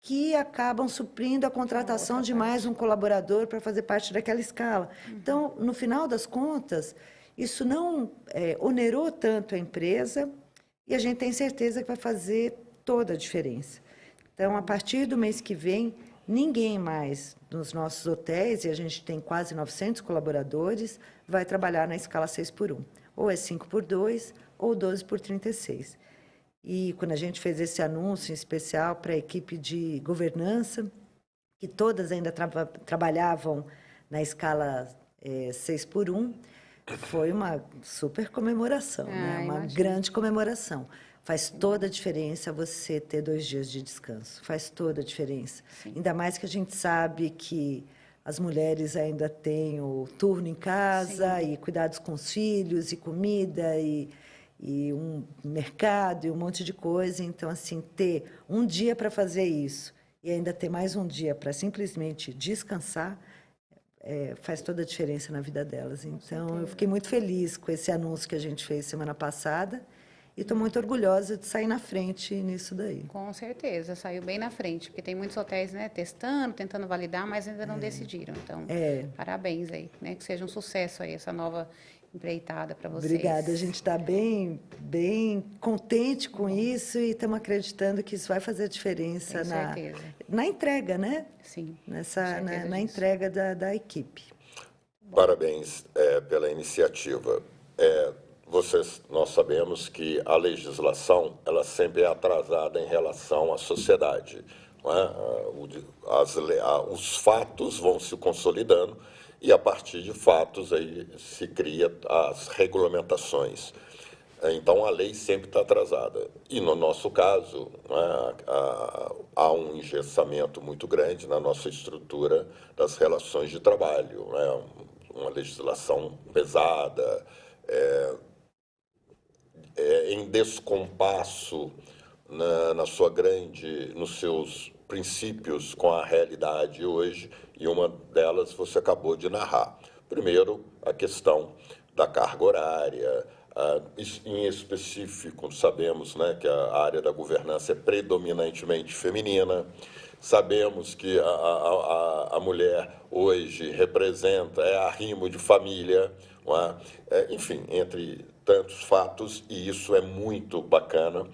que acabam suprindo a contratação de mais um colaborador para fazer parte daquela escala. Então, no final das contas, isso não onerou tanto a empresa e a gente tem certeza que vai fazer toda a diferença. Então, a partir do mês que vem, ninguém mais nos nossos hotéis, e a gente tem quase 900 colaboradores, vai trabalhar na escala 6x1. Ou é 5x2 ou 12x36. E quando a gente fez esse anúncio em especial para a equipe de governança, que todas ainda trabalhavam na escala 6x1, foi uma super comemoração, né? Uma imagino. grande comemoração. Faz toda a diferença você ter 2 dias de descanso. Faz toda a diferença. Sim. Ainda mais que a gente sabe que as mulheres ainda têm o turno em casa, Sim. e cuidados com os filhos, e comida, e um mercado, e um monte de coisa. Então, assim, ter um dia para fazer isso e ainda ter mais um dia para simplesmente descansar, faz toda a diferença na vida delas. Então, eu fiquei muito feliz com esse anúncio que a gente fez semana passada e estou muito orgulhosa de sair na frente nisso daí. Com certeza, saiu bem na frente, porque tem muitos hotéis, né, testando, tentando validar, mas ainda não decidiram. Então, parabéns aí, né, que seja um sucesso aí essa nova empreitada para vocês. Obrigada, a gente está bem contente com isso e estamos acreditando que isso vai fazer diferença na entrega, né? Sim. Na entrega da equipe. Parabéns pela iniciativa. Nós sabemos que a legislação ela sempre é atrasada em relação à sociedade. Não é? Os fatos vão se consolidando e, a partir de fatos, aí se cria as regulamentações. Então, a lei sempre está atrasada. E, no nosso caso, há um engessamento muito grande na nossa estrutura das relações de trabalho. Né? Uma legislação pesada, em descompasso nos seus princípios com a realidade hoje, e uma delas você acabou de narrar. Primeiro, a questão da carga horária, em específico, sabemos, né, que a área da governança é predominantemente feminina, sabemos que a mulher hoje representa, arrimo de família, não é? Enfim, entre tantos fatos, e isso é muito bacana.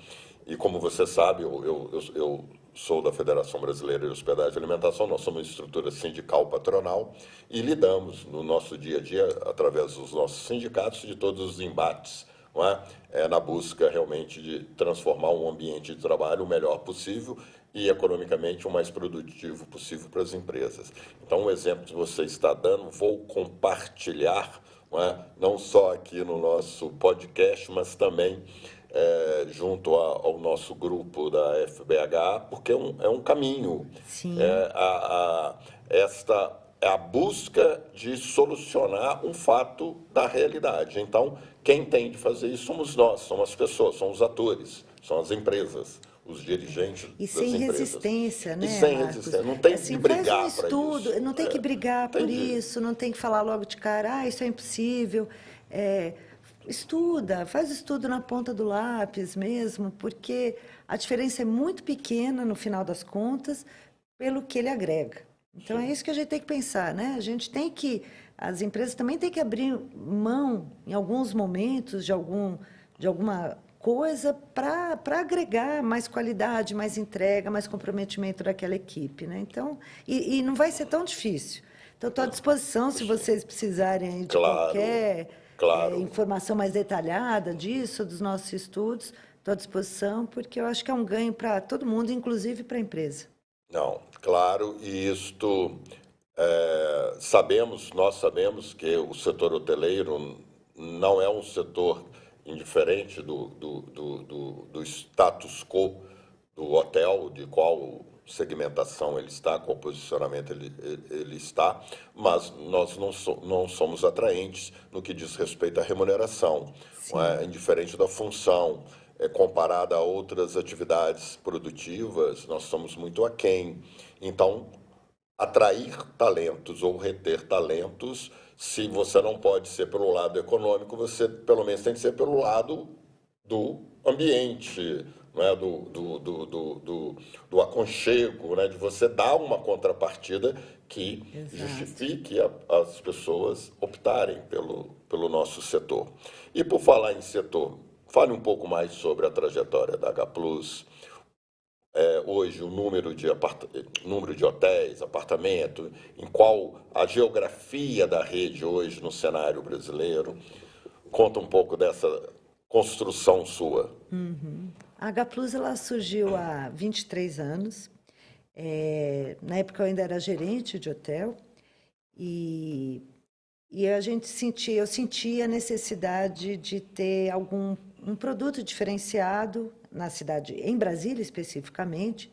E como você sabe, eu sou da Federação Brasileira de Hospedagem e Alimentação, nós somos uma estrutura sindical patronal e lidamos no nosso dia a dia, através dos nossos sindicatos, de todos os embates, não é? Na busca realmente de transformar um ambiente de trabalho o melhor possível e economicamente o mais produtivo possível para as empresas. Então, um exemplo que você está dando, vou compartilhar, não só aqui no nosso podcast, mas também junto ao nosso grupo da FBH, porque é um caminho. Sim. Esta é a busca de solucionar um fato da realidade. Então, quem tem de fazer isso somos nós, são as pessoas, são os atores, são as empresas, os dirigentes e das sem empresas. Resistência, né, E sem Marcos? resistência, não tem assim, que brigar faz um para estudo, isso. Não tem que brigar por Entendi. isso, não tem que falar logo de cara, isso é impossível. Estuda, faz estudo na ponta do lápis mesmo, porque a diferença é muito pequena no final das contas, pelo que ele agrega. Então, é isso que a gente tem que pensar, né? A gente tem que, as empresas também têm que abrir mão, em alguns momentos, de alguma coisa para agregar mais qualidade, mais entrega, mais comprometimento daquela equipe, né? Então, e não vai ser tão difícil. Então, estou à disposição, se vocês precisarem de qualquer informação mais detalhada disso, dos nossos estudos, estou à disposição, porque eu acho que é um ganho para todo mundo, inclusive para a empresa. Não, claro, e isto nós sabemos que o setor hoteleiro não é um setor indiferente do status quo do hotel, de qual segmentação ele está, qual posicionamento ele está, mas nós não somos atraentes no que diz respeito à remuneração, indiferente da função. Comparada a outras atividades produtivas, nós somos muito aquém. Então, atrair talentos ou reter talentos, se você não pode ser pelo lado econômico, você pelo menos tem que ser pelo lado do ambiente, né? do aconchego, né? De você dar uma contrapartida que justifique as pessoas optarem pelo nosso setor. E por falar em setor, fale um pouco mais sobre a trajetória da H+, hoje o número de hotéis, apartamentos, em qual a geografia da rede hoje no cenário brasileiro. Conta um pouco dessa construção sua. A H+ ela surgiu há 23 anos. Na época eu ainda era gerente de hotel e eu sentia a necessidade de ter um produto diferenciado na cidade, em Brasília especificamente,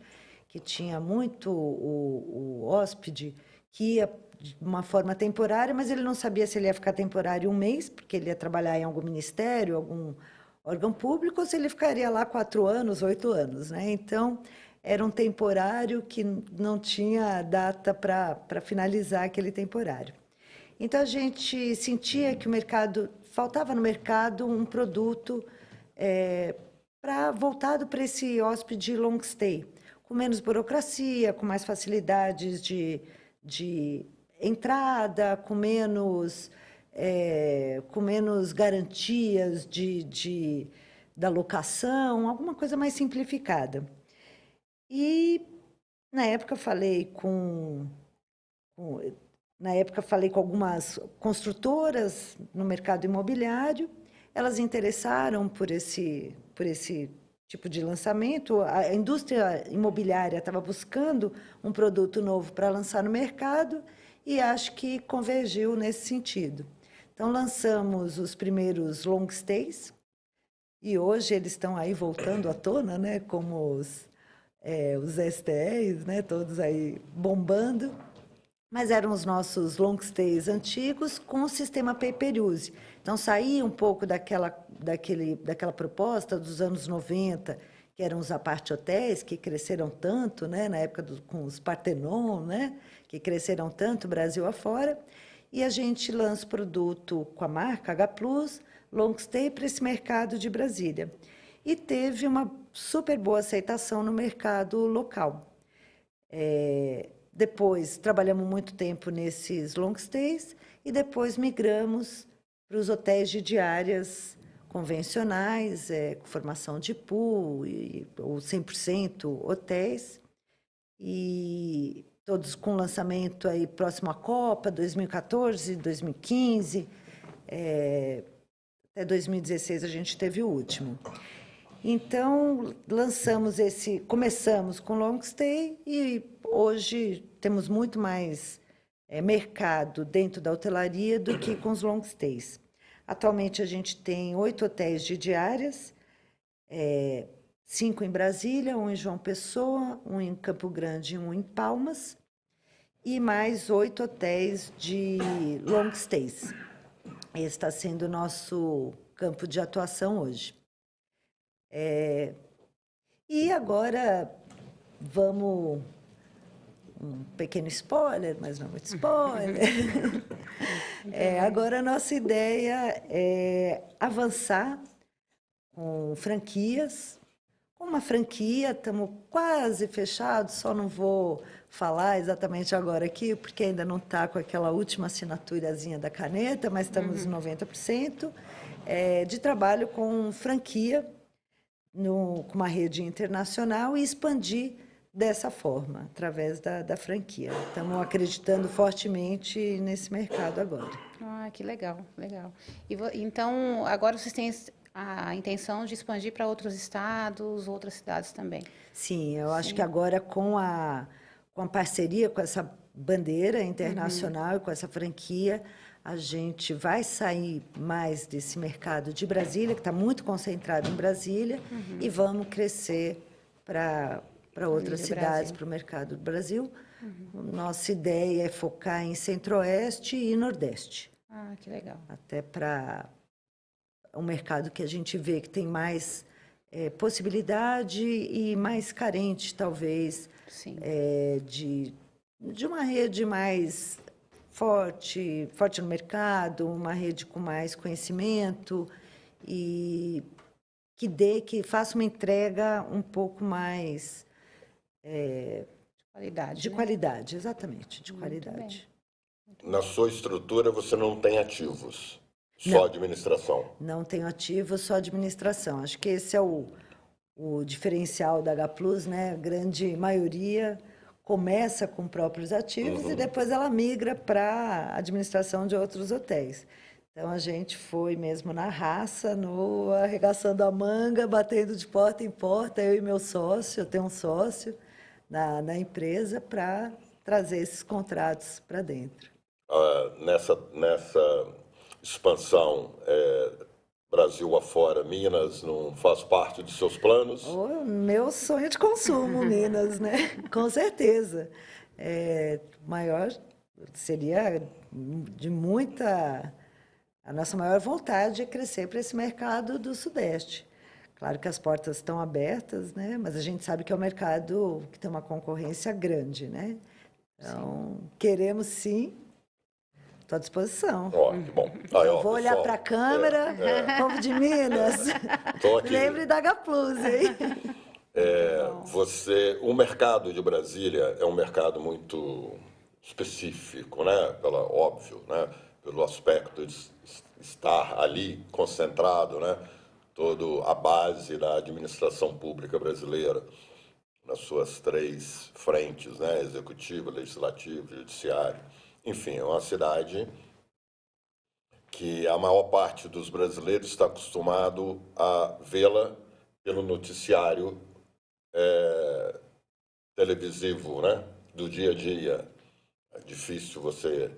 que tinha muito o hóspede que ia de uma forma temporária, mas ele não sabia se ele ia ficar temporário um mês, porque ele ia trabalhar em algum ministério, algum órgão público, ou se ele ficaria lá 4 anos, 8 anos, né? Então, era um temporário que não tinha data para finalizar aquele temporário. Então, a gente sentia que faltava no mercado um produto voltado para esse hóspede long stay, com menos burocracia, com mais facilidades de entrada, com menos garantias da locação, alguma coisa mais simplificada. E na época falei com algumas construtoras no mercado imobiliário. Elas interessaram por esse tipo de lançamento. A indústria imobiliária estava buscando um produto novo para lançar no mercado e acho que convergiu nesse sentido. Então, lançamos os primeiros long stays e hoje eles estão aí voltando à tona, né, como os STEs, né, todos aí bombando. Mas eram os nossos long stays antigos com o sistema pay-per-use. Então, saía um pouco daquela proposta dos anos 90, que eram os apart-hotéis, que cresceram tanto, né, na época com os Parthenon, né, que cresceram tanto Brasil afora. E a gente lança o produto com a marca H+, long stay para esse mercado de Brasília. E teve uma super boa aceitação no mercado local. Depois, trabalhamos muito tempo nesses long stays e depois migramos para os hotéis de diárias convencionais, com formação de pool, ou 100% hotéis, e todos com lançamento aí próximo à Copa, 2014, 2015, até 2016 a gente teve o último. Então, começamos com long stay e hoje temos muito mais mercado dentro da hotelaria do que com os long stays. Atualmente, a gente tem 8 hotéis de diárias, 5 em Brasília, 1 em João Pessoa, 1 em Campo Grande e 1 em Palmas, e mais 8 hotéis de long stays. Esse está sendo o nosso campo de atuação hoje. E agora vamos... Um pequeno spoiler, mas não muito spoiler. Agora, a nossa ideia é avançar com franquias. Com uma franquia, estamos quase fechados, só não vou falar exatamente agora aqui, porque ainda não está com aquela última assinaturazinha da caneta, mas estamos em 90%, de trabalho com franquia, com uma rede internacional, e expandir dessa forma, através da franquia. Estamos acreditando fortemente nesse mercado agora. Ah, que legal, legal. Então, agora vocês têm a intenção de expandir para outros estados, outras cidades também? Sim, eu acho que agora com a parceria, com essa bandeira internacional e com essa franquia, a gente vai sair mais desse mercado de Brasília, que está muito concentrado em Brasília, e vamos crescer para outras cidades, para o mercado do Brasil. Nossa ideia é focar em Centro-Oeste e Nordeste. Ah, que legal. Até para um mercado que a gente vê que tem mais possibilidade e mais carente, talvez, de uma rede mais forte no mercado, uma rede com mais conhecimento e que faça uma entrega um pouco mais Qualidade, de né? qualidade, exatamente, de qualidade. Na sua estrutura, você não tem ativos, só Não. administração. Não tenho ativo, só administração. Acho que esse é o diferencial da H+, né? A grande maioria começa com próprios ativos e depois ela migra para a administração de outros hotéis. Então, a gente foi mesmo na raça, arregaçando a manga, batendo de porta em porta, eu e meu sócio, eu tenho um sócio na empresa, para trazer esses contratos para dentro. Nessa expansão, Brasil afora, Minas não faz parte dos seus planos? Meu sonho de consumo, Minas, né? Com certeza. Maior seria de muita... A nossa maior vontade é crescer para esse mercado do Sudeste. Claro que as portas estão abertas, né? Mas a gente sabe que é um mercado que tem uma concorrência grande, né? Então, queremos sim estou à disposição. Ó, que bom. Aí, Eu ó, vou olhar pessoal, para a câmera, povo de Minas. tô aqui. Lembre da H+, hein? O mercado de Brasília é um mercado muito específico, né? Óbvio, né? Pelo aspecto de estar ali concentrado, né? Toda a base da administração pública brasileira, nas suas 3 frentes, né? Executivo, legislativo, judiciário. Enfim, é uma cidade que a maior parte dos brasileiros está acostumado a vê-la pelo noticiário televisivo, né? Do dia a dia. É difícil você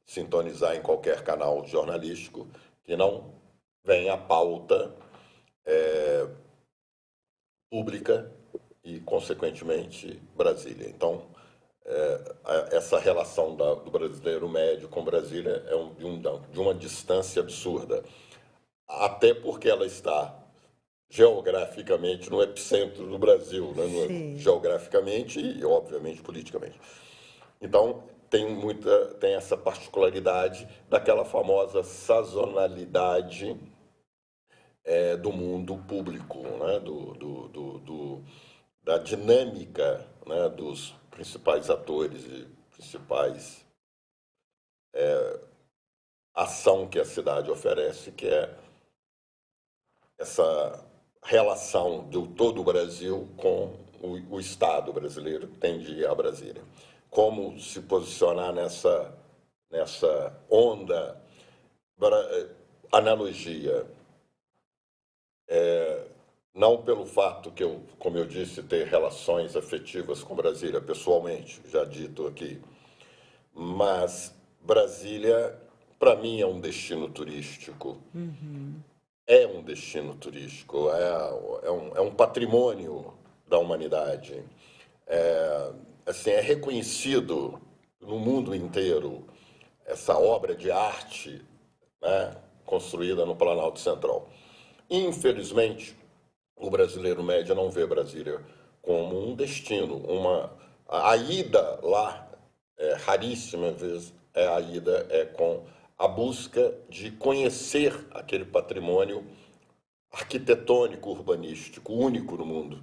sintonizar em qualquer canal jornalístico que não venha a pauta pública e, consequentemente, Brasília. Então, essa relação do brasileiro médio com Brasília é de uma distância absurda, até porque ela está geograficamente no epicentro do Brasil, né? Geograficamente e, obviamente, politicamente. Então, tem essa particularidade daquela famosa sazonalidade do mundo público, né? Da dinâmica, né? Dos principais atores e principais ação que a cidade oferece, que é essa relação de todo o Brasil com o Estado brasileiro, que tem de ir a Brasília. Como se posicionar nessa onda, analogia. Não pelo fato que eu, como eu disse, ter relações afetivas com Brasília pessoalmente, já dito aqui, mas Brasília, para mim, é um destino turístico. É um destino turístico, é um patrimônio da humanidade. É reconhecido no mundo inteiro essa obra de arte, né, construída no Planalto Central. Infelizmente, o brasileiro médio não vê Brasília como um destino. A ida lá, raríssima vez, a ida com a busca de conhecer aquele patrimônio arquitetônico, urbanístico, único no mundo.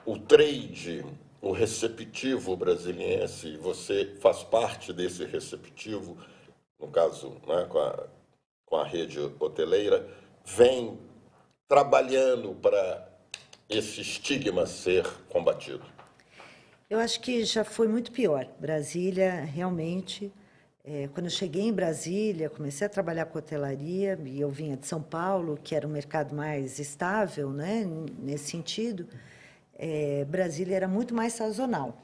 O trade, o receptivo brasiliense, você faz parte desse receptivo, no caso, né, com a rede hoteleira, vem trabalhando para esse estigma ser combatido. Eu acho que já foi muito pior. Brasília, realmente, quando eu cheguei em Brasília, comecei a trabalhar com hotelaria, e eu vinha de São Paulo, que era um mercado mais estável, né, nesse sentido, Brasília era muito mais sazonal.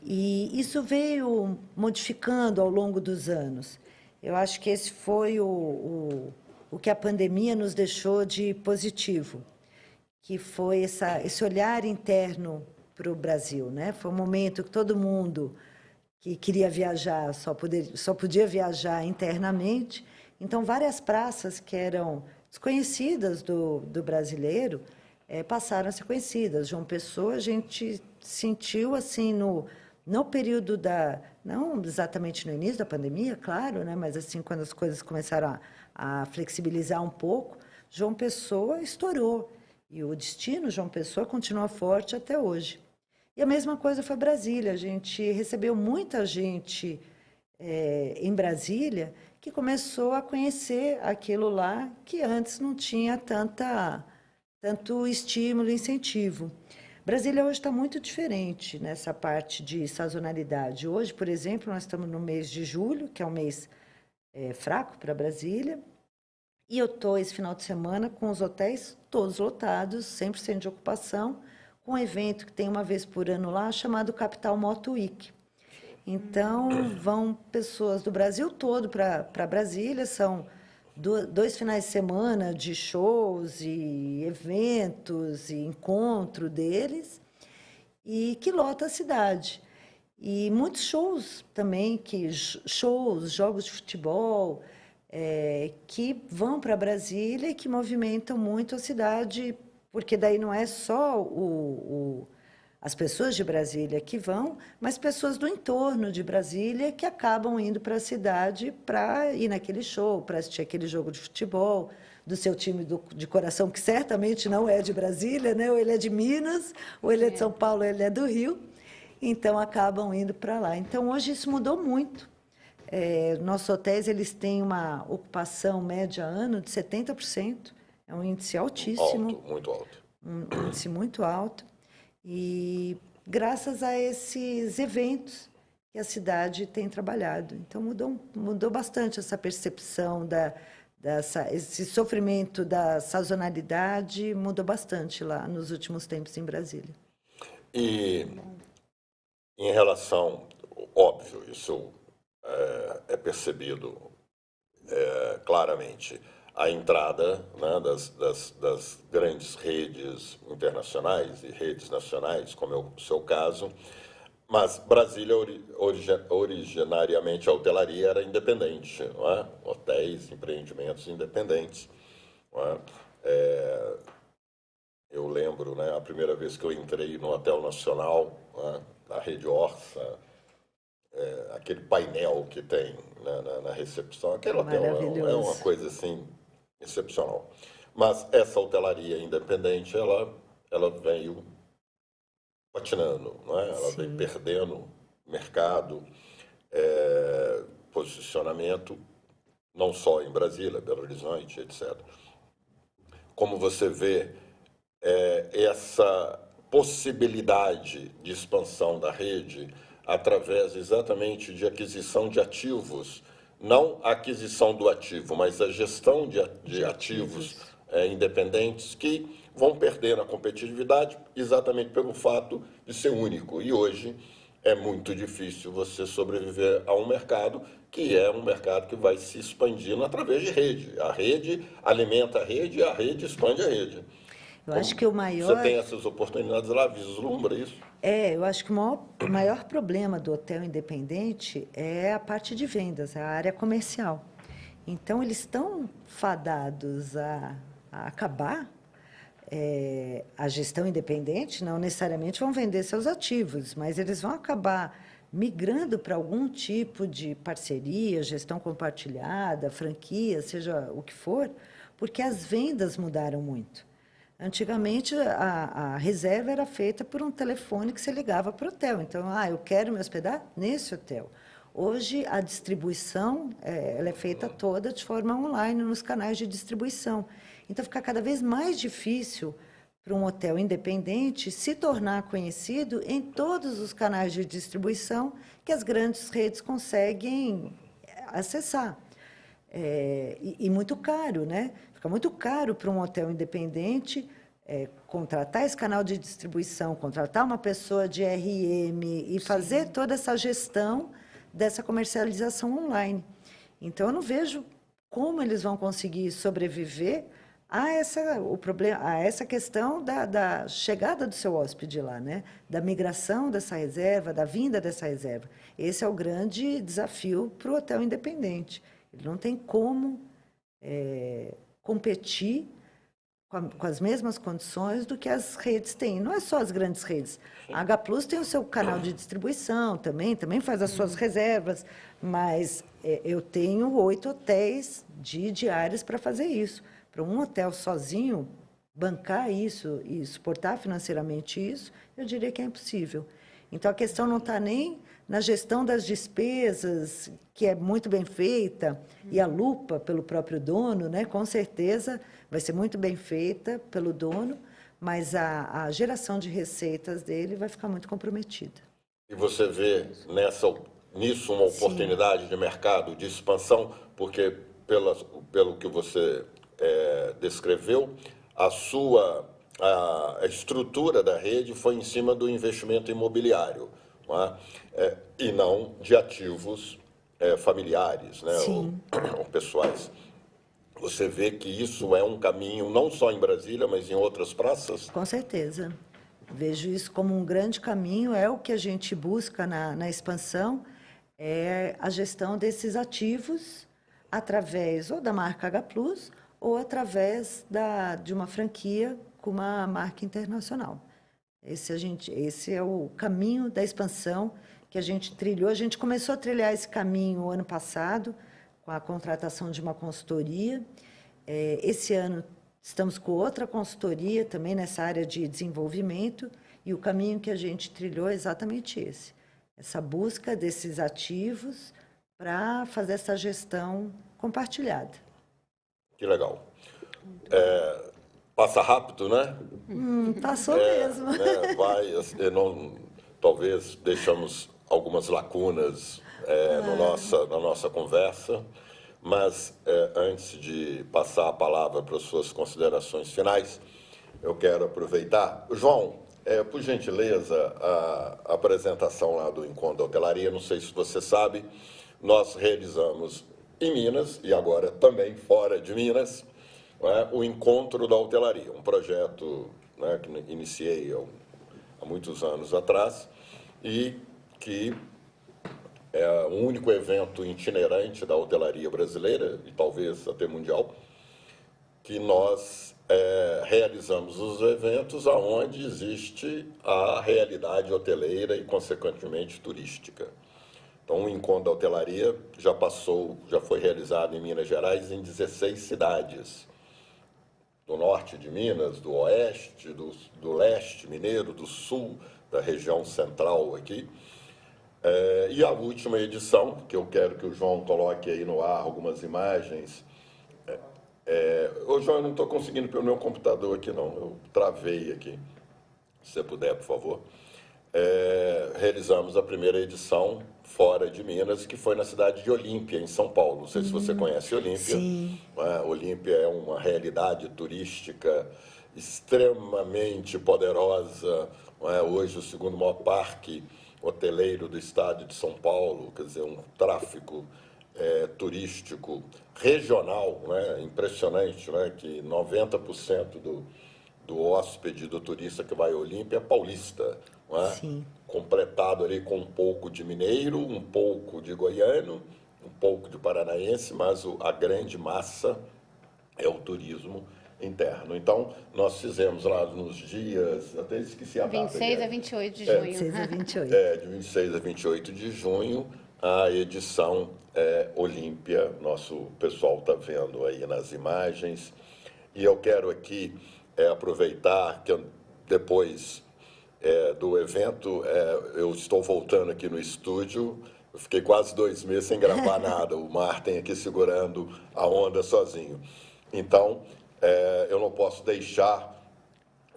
E isso veio modificando ao longo dos anos. Eu acho que esse foi o que a pandemia nos deixou de positivo, que foi esse olhar interno para o Brasil, né? Foi um momento que todo mundo que queria viajar só podia viajar internamente. Então, várias praças que eram desconhecidas do brasileiro passaram a ser conhecidas. João Pessoa, a gente sentiu assim no período não exatamente no início da pandemia, claro, né? Mas assim quando as coisas começaram a flexibilizar um pouco, João Pessoa estourou. E o destino João Pessoa continua forte até hoje. E a mesma coisa foi Brasília. A gente recebeu muita gente em Brasília que começou a conhecer aquilo lá que antes não tinha tanto estímulo e incentivo. Brasília hoje está muito diferente nessa parte de sazonalidade. Hoje, por exemplo, nós estamos no mês de julho, que é um mês fraco para Brasília, e eu estou esse final de semana com os hotéis todos lotados, 100% de ocupação, com um evento que tem uma vez por ano lá, chamado Capital Moto Week. Então, vão pessoas do Brasil todo para Brasília, são 2 finais de semana de shows e eventos e encontro deles, e que lota a cidade. E muitos shows também, jogos de futebol, que vão para Brasília e que movimentam muito a cidade, porque daí não é só as pessoas de Brasília que vão, mas pessoas do entorno de Brasília que acabam indo para a cidade para ir naquele show, para assistir aquele jogo de futebol do seu time de coração, que certamente não é de Brasília, né? Ou ele é de Minas, ou ele é de São Paulo, ou ele é do Rio. Então, acabam indo para lá. Então, hoje isso mudou muito. Nossos hotéis eles têm uma ocupação média ano de 70%. É um índice altíssimo. Alto, muito alto. Um índice muito alto. E graças a esses eventos que a cidade tem trabalhado. Então, mudou bastante essa percepção esse sofrimento da sazonalidade, mudou bastante lá nos últimos tempos em Brasília. E em relação, óbvio, isso é percebido claramente, a entrada, né, das grandes redes internacionais e redes nacionais, como é o seu caso, mas Brasília, originariamente, a hotelaria era independente, não é? Hotéis, empreendimentos independentes. Não é? Eu lembro, né, a primeira vez que eu entrei no Hotel Nacional, né, na Rede Orça, aquele painel que tem, né, na recepção, aquele hotel é uma coisa assim excepcional. Mas essa hotelaria independente, ela veio patinando, não é? Ela veio perdendo mercado, posicionamento, não só em Brasília, Belo Horizonte, etc. Como você vê essa possibilidade de expansão da rede através exatamente de aquisição de ativos, não a aquisição do ativo, mas a gestão de ativos independentes que vão perder na competitividade exatamente pelo fato de ser único. E hoje é muito difícil você sobreviver a um mercado que é um mercado que vai se expandindo através de rede. A rede alimenta a rede e a rede expande a rede. Eu acho que o maior... Você tem essas oportunidades lá, vislumbra isso? Eu acho que o maior problema do hotel independente é a parte de vendas, a área comercial. Então, eles estão fadados a acabar. A gestão independente não necessariamente vão vender seus ativos, mas eles vão acabar migrando para algum tipo de parceria, gestão compartilhada, franquia, seja o que for, porque as vendas mudaram muito. Antigamente, a reserva era feita por um telefone que você ligava para o hotel. Então, eu quero me hospedar nesse hotel. Hoje, a distribuição ela é feita toda de forma online, nos canais de distribuição. Então, fica cada vez mais difícil para um hotel independente se tornar conhecido em todos os canais de distribuição que as grandes redes conseguem acessar. E muito caro, né? Fica muito caro para um hotel independente contratar esse canal de distribuição, contratar uma pessoa de RM e fazer toda essa gestão dessa comercialização online. Então, eu não vejo como eles vão conseguir sobreviver a essa questão da chegada do seu hóspede lá, né? Da migração dessa reserva, da vinda dessa reserva. Esse é o grande desafio para o hotel independente. Ele não tem como competir com as mesmas condições do que as redes têm. Não é só as grandes redes. A H Plus tem o seu canal de distribuição também faz as suas reservas, mas eu tenho 8 hotéis de diárias para fazer isso. Para um hotel sozinho bancar isso e suportar financeiramente isso, eu diria que é impossível. Então, a questão não está nem na gestão das despesas, que é muito bem feita, e a lupa pelo próprio dono, né? Com certeza vai ser muito bem feita pelo dono, mas a geração de receitas dele vai ficar muito comprometida. E você vê nisso uma oportunidade de mercado, de expansão, porque pelo que você descreveu, a estrutura da rede foi em cima do investimento imobiliário, não é? E não de ativos familiares, né? Ou pessoais. Você vê que isso é um caminho, não só em Brasília, mas em outras praças? Com certeza. Vejo isso como um grande caminho, é o que a gente busca na expansão, é a gestão desses ativos através ou da marca H Plus ou através de uma franquia com uma marca internacional. Esse é o caminho da expansão que a gente trilhou. A gente começou a trilhar esse caminho o ano passado, com a contratação de uma consultoria. Esse ano estamos com outra consultoria também nessa área de desenvolvimento, e o caminho que a gente trilhou é exatamente esse. Essa busca desses ativos para fazer essa gestão compartilhada. Que legal. Passa rápido, né? Passou mesmo. Né? Talvez deixamos algumas lacunas na nossa conversa, mas antes de passar a palavra para as suas considerações finais, eu quero aproveitar. João, por gentileza, a apresentação lá do Encontro da Hotelaria, não sei se você sabe, nós realizamos em Minas e agora também fora de Minas, o Encontro da Hotelaria, um projeto, né, que iniciei há muitos anos atrás e que é o único evento itinerante da hotelaria brasileira e talvez até mundial, que nós realizamos os eventos aonde existe a realidade hoteleira e, consequentemente, turística. Então, o Encontro da Hotelaria já foi realizado em Minas Gerais em 16 cidades, do norte de Minas, do oeste, do leste mineiro, do sul, da região central aqui. E a última edição, que eu quero que o João coloque aí no ar algumas imagens. Ô, João, eu não estou conseguindo pelo meu computador aqui, não. Eu travei aqui. Se você puder, por favor. Realizamos a primeira edição fora de Minas, que foi na cidade de Olímpia, em São Paulo. Não sei se você conhece Olímpia. Sim. Olímpia é uma realidade turística extremamente poderosa. Hoje, o segundo maior parque hoteleiro do estado de São Paulo, quer dizer, um tráfego turístico regional, né, impressionante, né, que 90% do hóspede, do turista que vai a Olímpia é paulista, né? Sim. Completado ali com um pouco de mineiro, um pouco de goiano, um pouco de paranaense, mas a grande massa é o turismo interno. Então, nós fizemos lá nos dias, até esqueci a data. 26 a 28 de junho. 26 a 28. De 26 a 28 de junho, a edição Olímpia. Nosso pessoal está vendo aí nas imagens. E eu quero aqui aproveitar que depois do evento, eu estou voltando aqui no estúdio. Eu fiquei quase 2 meses sem gravar nada. O Martin aqui segurando a onda sozinho. Então, eu não posso deixar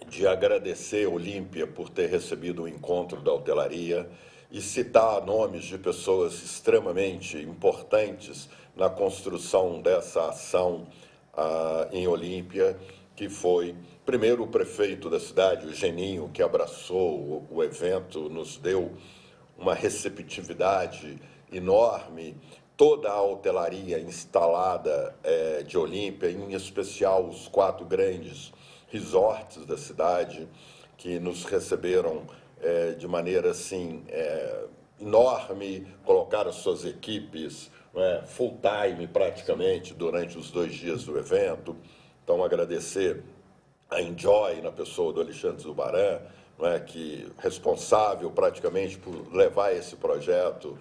de agradecer a Olímpia por ter recebido o Encontro da Hotelaria e citar nomes de pessoas extremamente importantes na construção dessa ação em Olímpia, que foi, primeiro, o prefeito da cidade, o Geninho, que abraçou o evento, nos deu uma receptividade enorme, toda a hotelaria instalada de Olímpia, em especial os 4 grandes resorts da cidade, que nos receberam de maneira assim enorme, colocaram suas equipes full time praticamente durante os 2 dias do evento. Então, agradecer a Enjoy, na pessoa do Alexandre Zubaran, que responsável praticamente por levar esse projeto,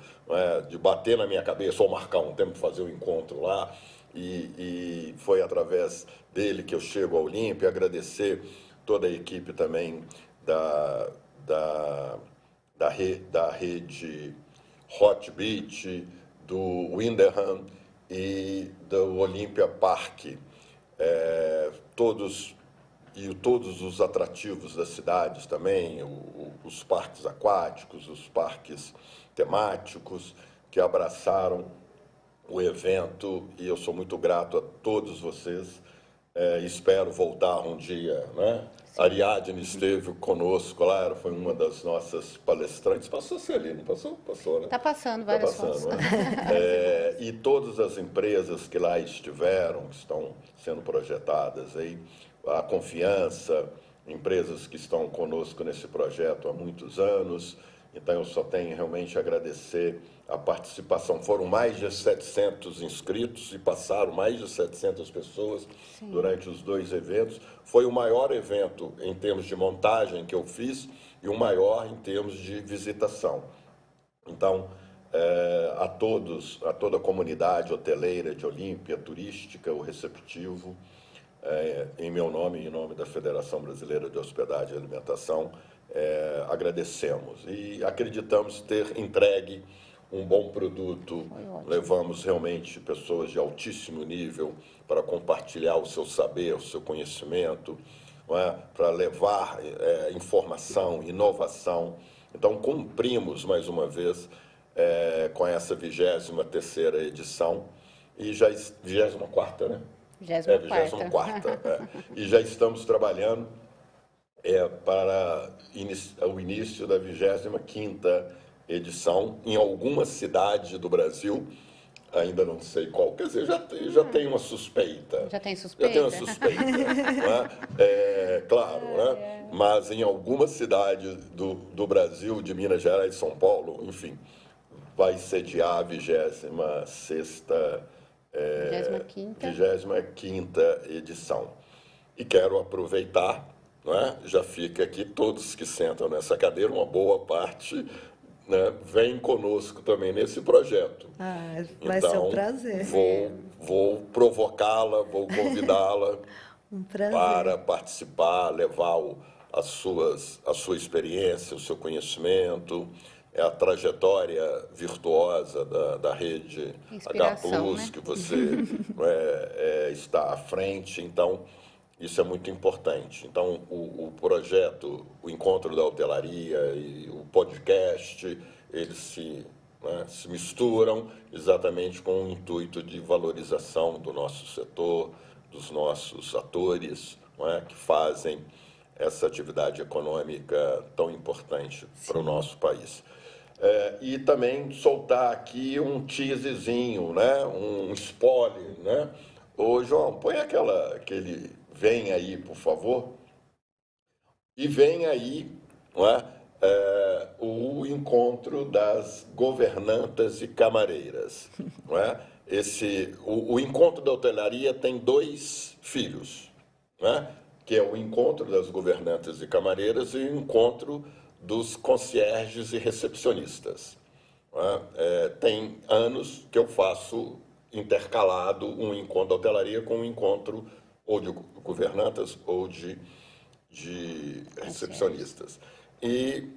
de bater na minha cabeça ou marcar um tempo para fazer o encontro lá, e foi através dele que eu chego à Olímpia. Agradecer toda a equipe também da rede Hot Beach, do Windham e do Olympia Park, todos os atrativos das cidades também, os parques aquáticos, os parques temáticos, que abraçaram o evento, e eu sou muito grato a todos vocês. Espero voltar um dia, né? A Ariadne esteve conosco lá, foi uma das nossas palestrantes. Passou -se ali, não passou? Passou, né? Está passando várias fotos. Né? E todas as empresas que lá estiveram, que estão sendo projetadas aí, a Confiança, empresas que estão conosco nesse projeto há muitos anos, Então, eu só tenho realmente a agradecer a participação. Foram mais de 700 inscritos e passaram mais de 700 pessoas durante os 2 eventos. Foi o maior evento em termos de montagem que eu fiz e o maior em termos de visitação. Então, a todos, a toda a comunidade hoteleira de Olímpia, turística, o receptivo, em meu nome e em nome da Federação Brasileira de Hospedagem e Alimentação, agradecemos e acreditamos ter entregue um bom produto. Levamos realmente pessoas de altíssimo nível para compartilhar o seu saber, o seu conhecimento, para levar informação, inovação. Então, cumprimos mais uma vez com essa 23ª edição e já 24ª, né? 24ª. E já estamos trabalhando para o início da 25ª edição em algumas cidades do Brasil, ainda não sei qual, quer dizer, já tem uma suspeita. Já tem suspeita? Já tem uma suspeita, claro, né? Mas em algumas cidades do Brasil, de Minas Gerais, São Paulo, enfim, vai sediar a 26ª 25ª edição. E quero aproveitar, já fica aqui, todos que sentam nessa cadeira, uma boa parte, vem conosco também nesse projeto. Vai ser um prazer. Vou provocá-la, vou convidá-la para participar, levar a sua experiência, o seu conhecimento, a trajetória virtuosa da rede H+, né? que você está à frente. Então, isso é muito importante. Então, o projeto, o Encontro da Hotelaria e o podcast, eles se misturam exatamente com o intuito de valorização do nosso setor, dos nossos atores, que fazem essa atividade econômica tão importante para o nosso país. E também soltar aqui um teaserzinho, um spoiler. Ô, João, põe aquele vem aí, por favor. E vem aí o encontro das governantas e camareiras. O encontro da hotelaria tem 2 filhos, que é o encontro das governantas e camareiras e o encontro dos concierges e recepcionistas. Tem anos que eu faço intercalado um encontro da hotelaria com um encontro ou de governantas ou de recepcionistas. E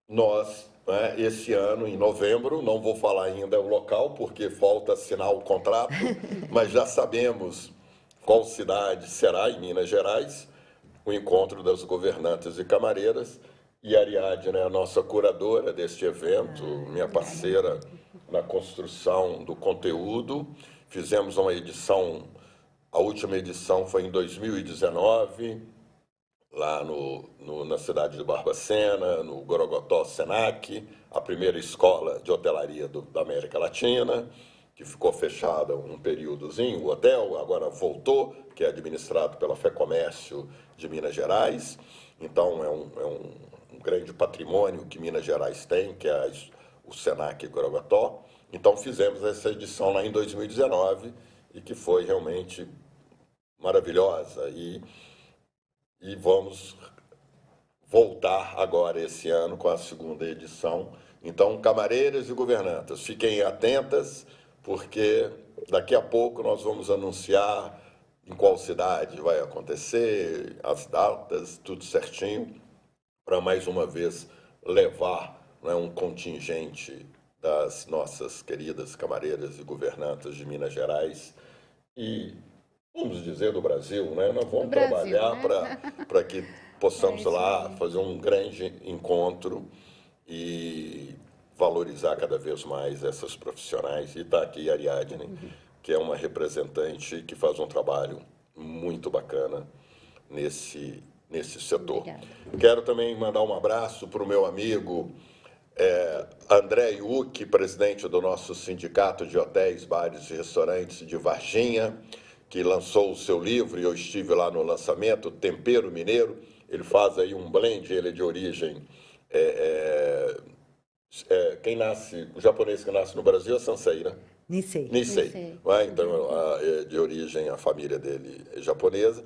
nós, esse ano, em novembro, não vou falar ainda o local, porque falta assinar o contrato, mas já sabemos qual cidade será, em Minas Gerais, o encontro das governantas e camareiras. E a Ariadne é a nossa curadora deste evento, minha parceira na construção do conteúdo. Fizemos uma edição, a última edição foi em 2019, lá na cidade de Barbacena, no Gorogotó Senac, a primeira escola de hotelaria da América Latina, que ficou fechada um períodozinho, o hotel, agora voltou, que é administrado pela FEComércio de Minas Gerais. Então, é um grande patrimônio que Minas Gerais tem, que é o Senac Gorogotó. Então, fizemos essa edição lá em 2019 e que foi realmente maravilhosa. E vamos voltar agora esse ano com a 2ª edição. Então, camareiras e governantas, fiquem atentas, porque daqui a pouco nós vamos anunciar em qual cidade vai acontecer, as datas, tudo certinho, para mais uma vez levar um contingente das nossas queridas camareiras e governantas de Minas Gerais e, vamos dizer, do Brasil, Nós vamos trabalhar para que possamos lá fazer um grande encontro e valorizar cada vez mais essas profissionais. E está aqui a Ariadne, que é uma representante que faz um trabalho muito bacana nesse setor. Obrigada. Quero também mandar um abraço para o meu amigo André Iucchi, presidente do nosso Sindicato de Hotéis, Bares e Restaurantes de Varginha, que lançou o seu livro, e eu estive lá no lançamento, Tempero Mineiro. Ele faz aí um blend, ele é de origem O japonês que nasce no Brasil é Sansei, né? Nisei. Nisei. Então, de origem, a família dele é japonesa.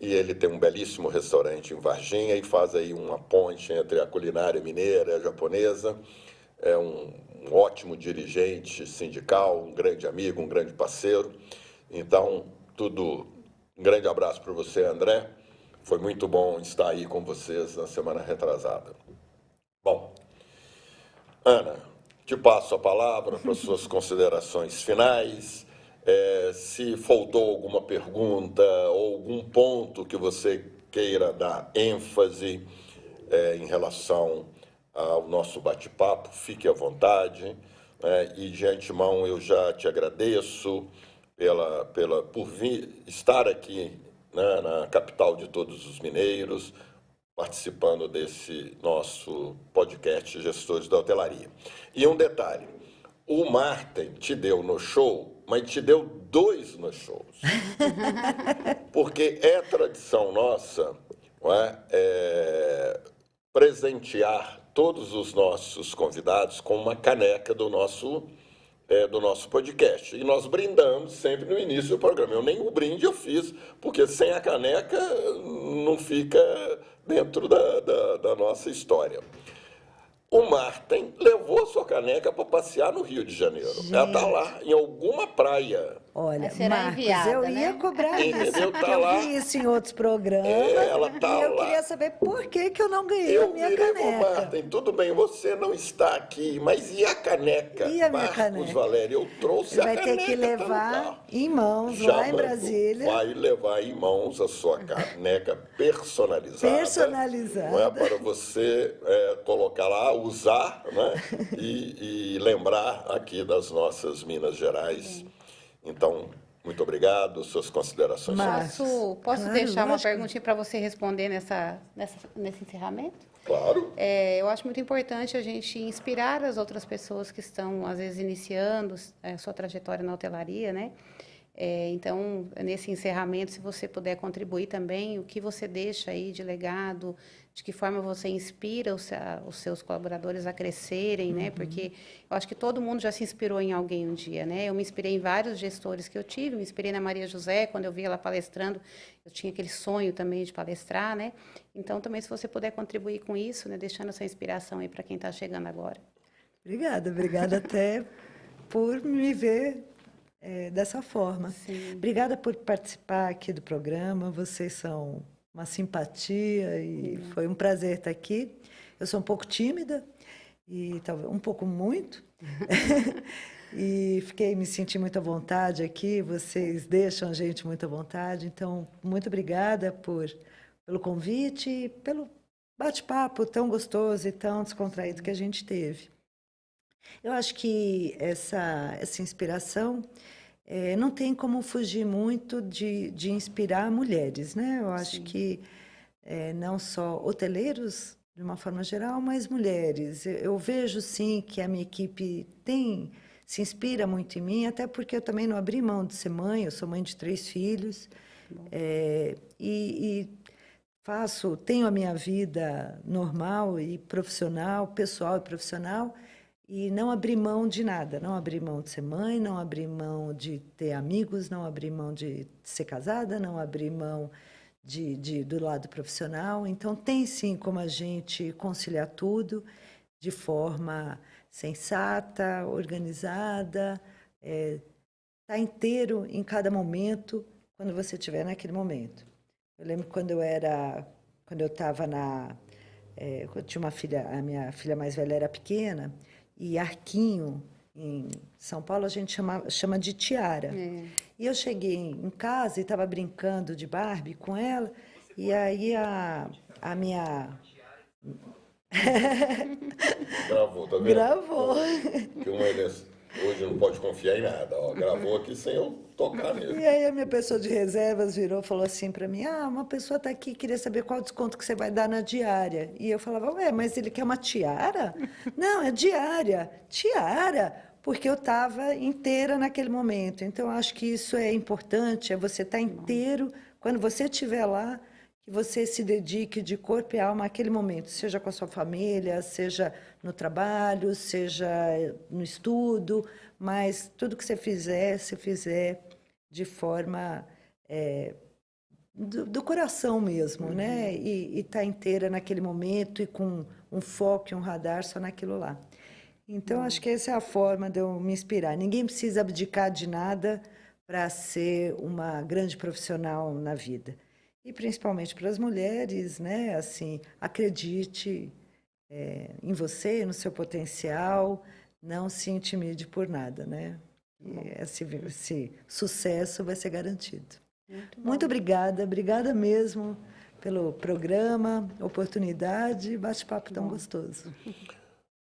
E ele tem um belíssimo restaurante em Varginha e faz aí uma ponte entre a culinária mineira e a japonesa. É um ótimo dirigente sindical, um grande amigo, um grande parceiro. Então, um grande abraço para você, André. Foi muito bom estar aí com vocês na semana retrasada. Bom, Ana, te passo a palavra para suas considerações finais. Se faltou alguma pergunta ou algum ponto que você queira dar ênfase em relação ao nosso bate-papo, fique à vontade. E de antemão eu já te agradeço por estar aqui, né, na capital de todos os mineiros, participando desse nosso podcast Gestores da Hotelaria. E um detalhe, o Martin te deu no show, mas te deu 2 nos shows. Porque é tradição nossa, não é, presentear todos os nossos convidados com uma caneca do nosso podcast. E nós brindamos sempre no início do programa. Nem o brinde eu fiz, porque sem a caneca não fica dentro da nossa história. O Martin levou a sua caneca para passear no Rio de Janeiro. Gente. Ela está lá em alguma praia. Olha, será Marcos, enviada, eu né? ia cobrar isso, Entendeu? porque Tá eu lá. vi isso em outros programas, Ela tá e eu lá. queria saber por que eu não ganhei a Eu minha virei pro caneca. Martin, tudo bem, você não está aqui, mas e a caneca? E a minha Marcos caneca? Valério, eu trouxe Ele a vai caneca. ter que tá no levar carro. em mãos Já lá em mandou. Brasília. Vai levar em mãos a sua caneca personalizada. Personalizada. Não é para você colocar lá, usar, né? E lembrar aqui das nossas Minas Gerais. Então, muito obrigado. Suas considerações. Mas- Posso Claro, deixar uma lógico. perguntinha para você responder nesse encerramento? Claro. Eu acho muito importante a gente inspirar as outras pessoas que estão, às vezes, iniciando a sua trajetória na hotelaria, né? Então, nesse encerramento, se você puder contribuir também, o que você deixa aí de legado, de que forma você inspira os seus colaboradores a crescerem, né? Porque eu acho que todo mundo já se inspirou em alguém um dia, né? Eu me inspirei em vários gestores que eu tive, me inspirei na Maria José, quando eu via ela palestrando, eu tinha aquele sonho também de palestrar, né? Então, também, se você puder contribuir com isso, né? Deixando essa inspiração aí para quem está chegando agora. Obrigada até por me ver dessa forma. Sim. Obrigada por participar aqui do programa, vocês são uma simpatia e foi um prazer estar aqui. Eu sou um pouco tímida, e talvez um pouco muito, e me senti muito à vontade aqui, vocês deixam a gente muito à vontade, então, muito obrigada pelo convite e pelo bate-papo tão gostoso e tão descontraído que a gente teve. Eu acho que essa inspiração não tem como fugir muito de inspirar mulheres, né? Eu acho que não só hoteleiros, de uma forma geral, mas mulheres. Eu vejo, sim, que a minha equipe se inspira muito em mim, até porque eu também não abri mão de ser mãe, eu sou mãe de 3 filhos, tenho a minha vida normal e profissional, pessoal e profissional, e não abri mão de nada, não abri mão de ser mãe, não abri mão de ter amigos, não abri mão de ser casada, não abri mão do lado profissional. Então, tem sim como a gente conciliar tudo de forma sensata, organizada, tá inteiro em cada momento, quando você estiver naquele momento. Eu lembro quando eu estava eu tinha uma filha, a minha filha mais velha era pequena, e Arquinho, em São Paulo, a gente chama de Tiara. E eu cheguei em casa e estava brincando de Barbie com ela, e aí a minha... Gravou, tá vendo? Gravou. Que hoje não pode confiar em nada. Ó, gravou aqui sem eu tocar nele. E aí a minha pessoa de reservas virou e falou assim para mim, uma pessoa está aqui, queria saber qual desconto que você vai dar na diária. E eu falava, mas ele quer uma tiara? Não, é diária. Tiara, porque eu estava inteira naquele momento. Então, acho que isso é importante, é você estar inteiro, quando você estiver lá, que você se dedique de corpo e alma àquele momento, seja com a sua família, seja no trabalho, seja no estudo, mas tudo que você fizer, se fizer de forma do coração mesmo, né? E tá inteira naquele momento e com um foco e um radar só naquilo lá. Então, acho que essa é a forma de eu me inspirar. Ninguém precisa abdicar de nada para ser uma grande profissional na vida. E principalmente para as mulheres, né? Assim, acredite em você, no seu potencial, não se intimide por nada, né? E esse sucesso vai ser garantido. Muito obrigada, obrigada mesmo pelo programa, oportunidade, bate-papo tão gostoso.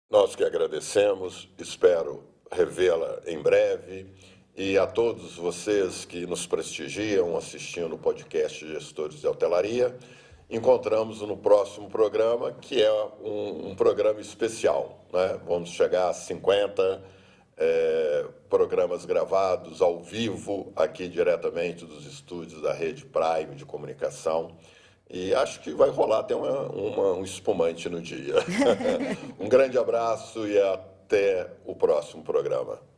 Nós que agradecemos, espero revê-la em breve. E a todos vocês que nos prestigiam assistindo o podcast Gestores de Hotelaria, encontramos no próximo programa, que é um programa especial, né? Vamos chegar a 50 programas gravados ao vivo, aqui diretamente dos estúdios da Rede Prime de Comunicação. E acho que vai rolar até um espumante no dia. Um grande abraço e até o próximo programa.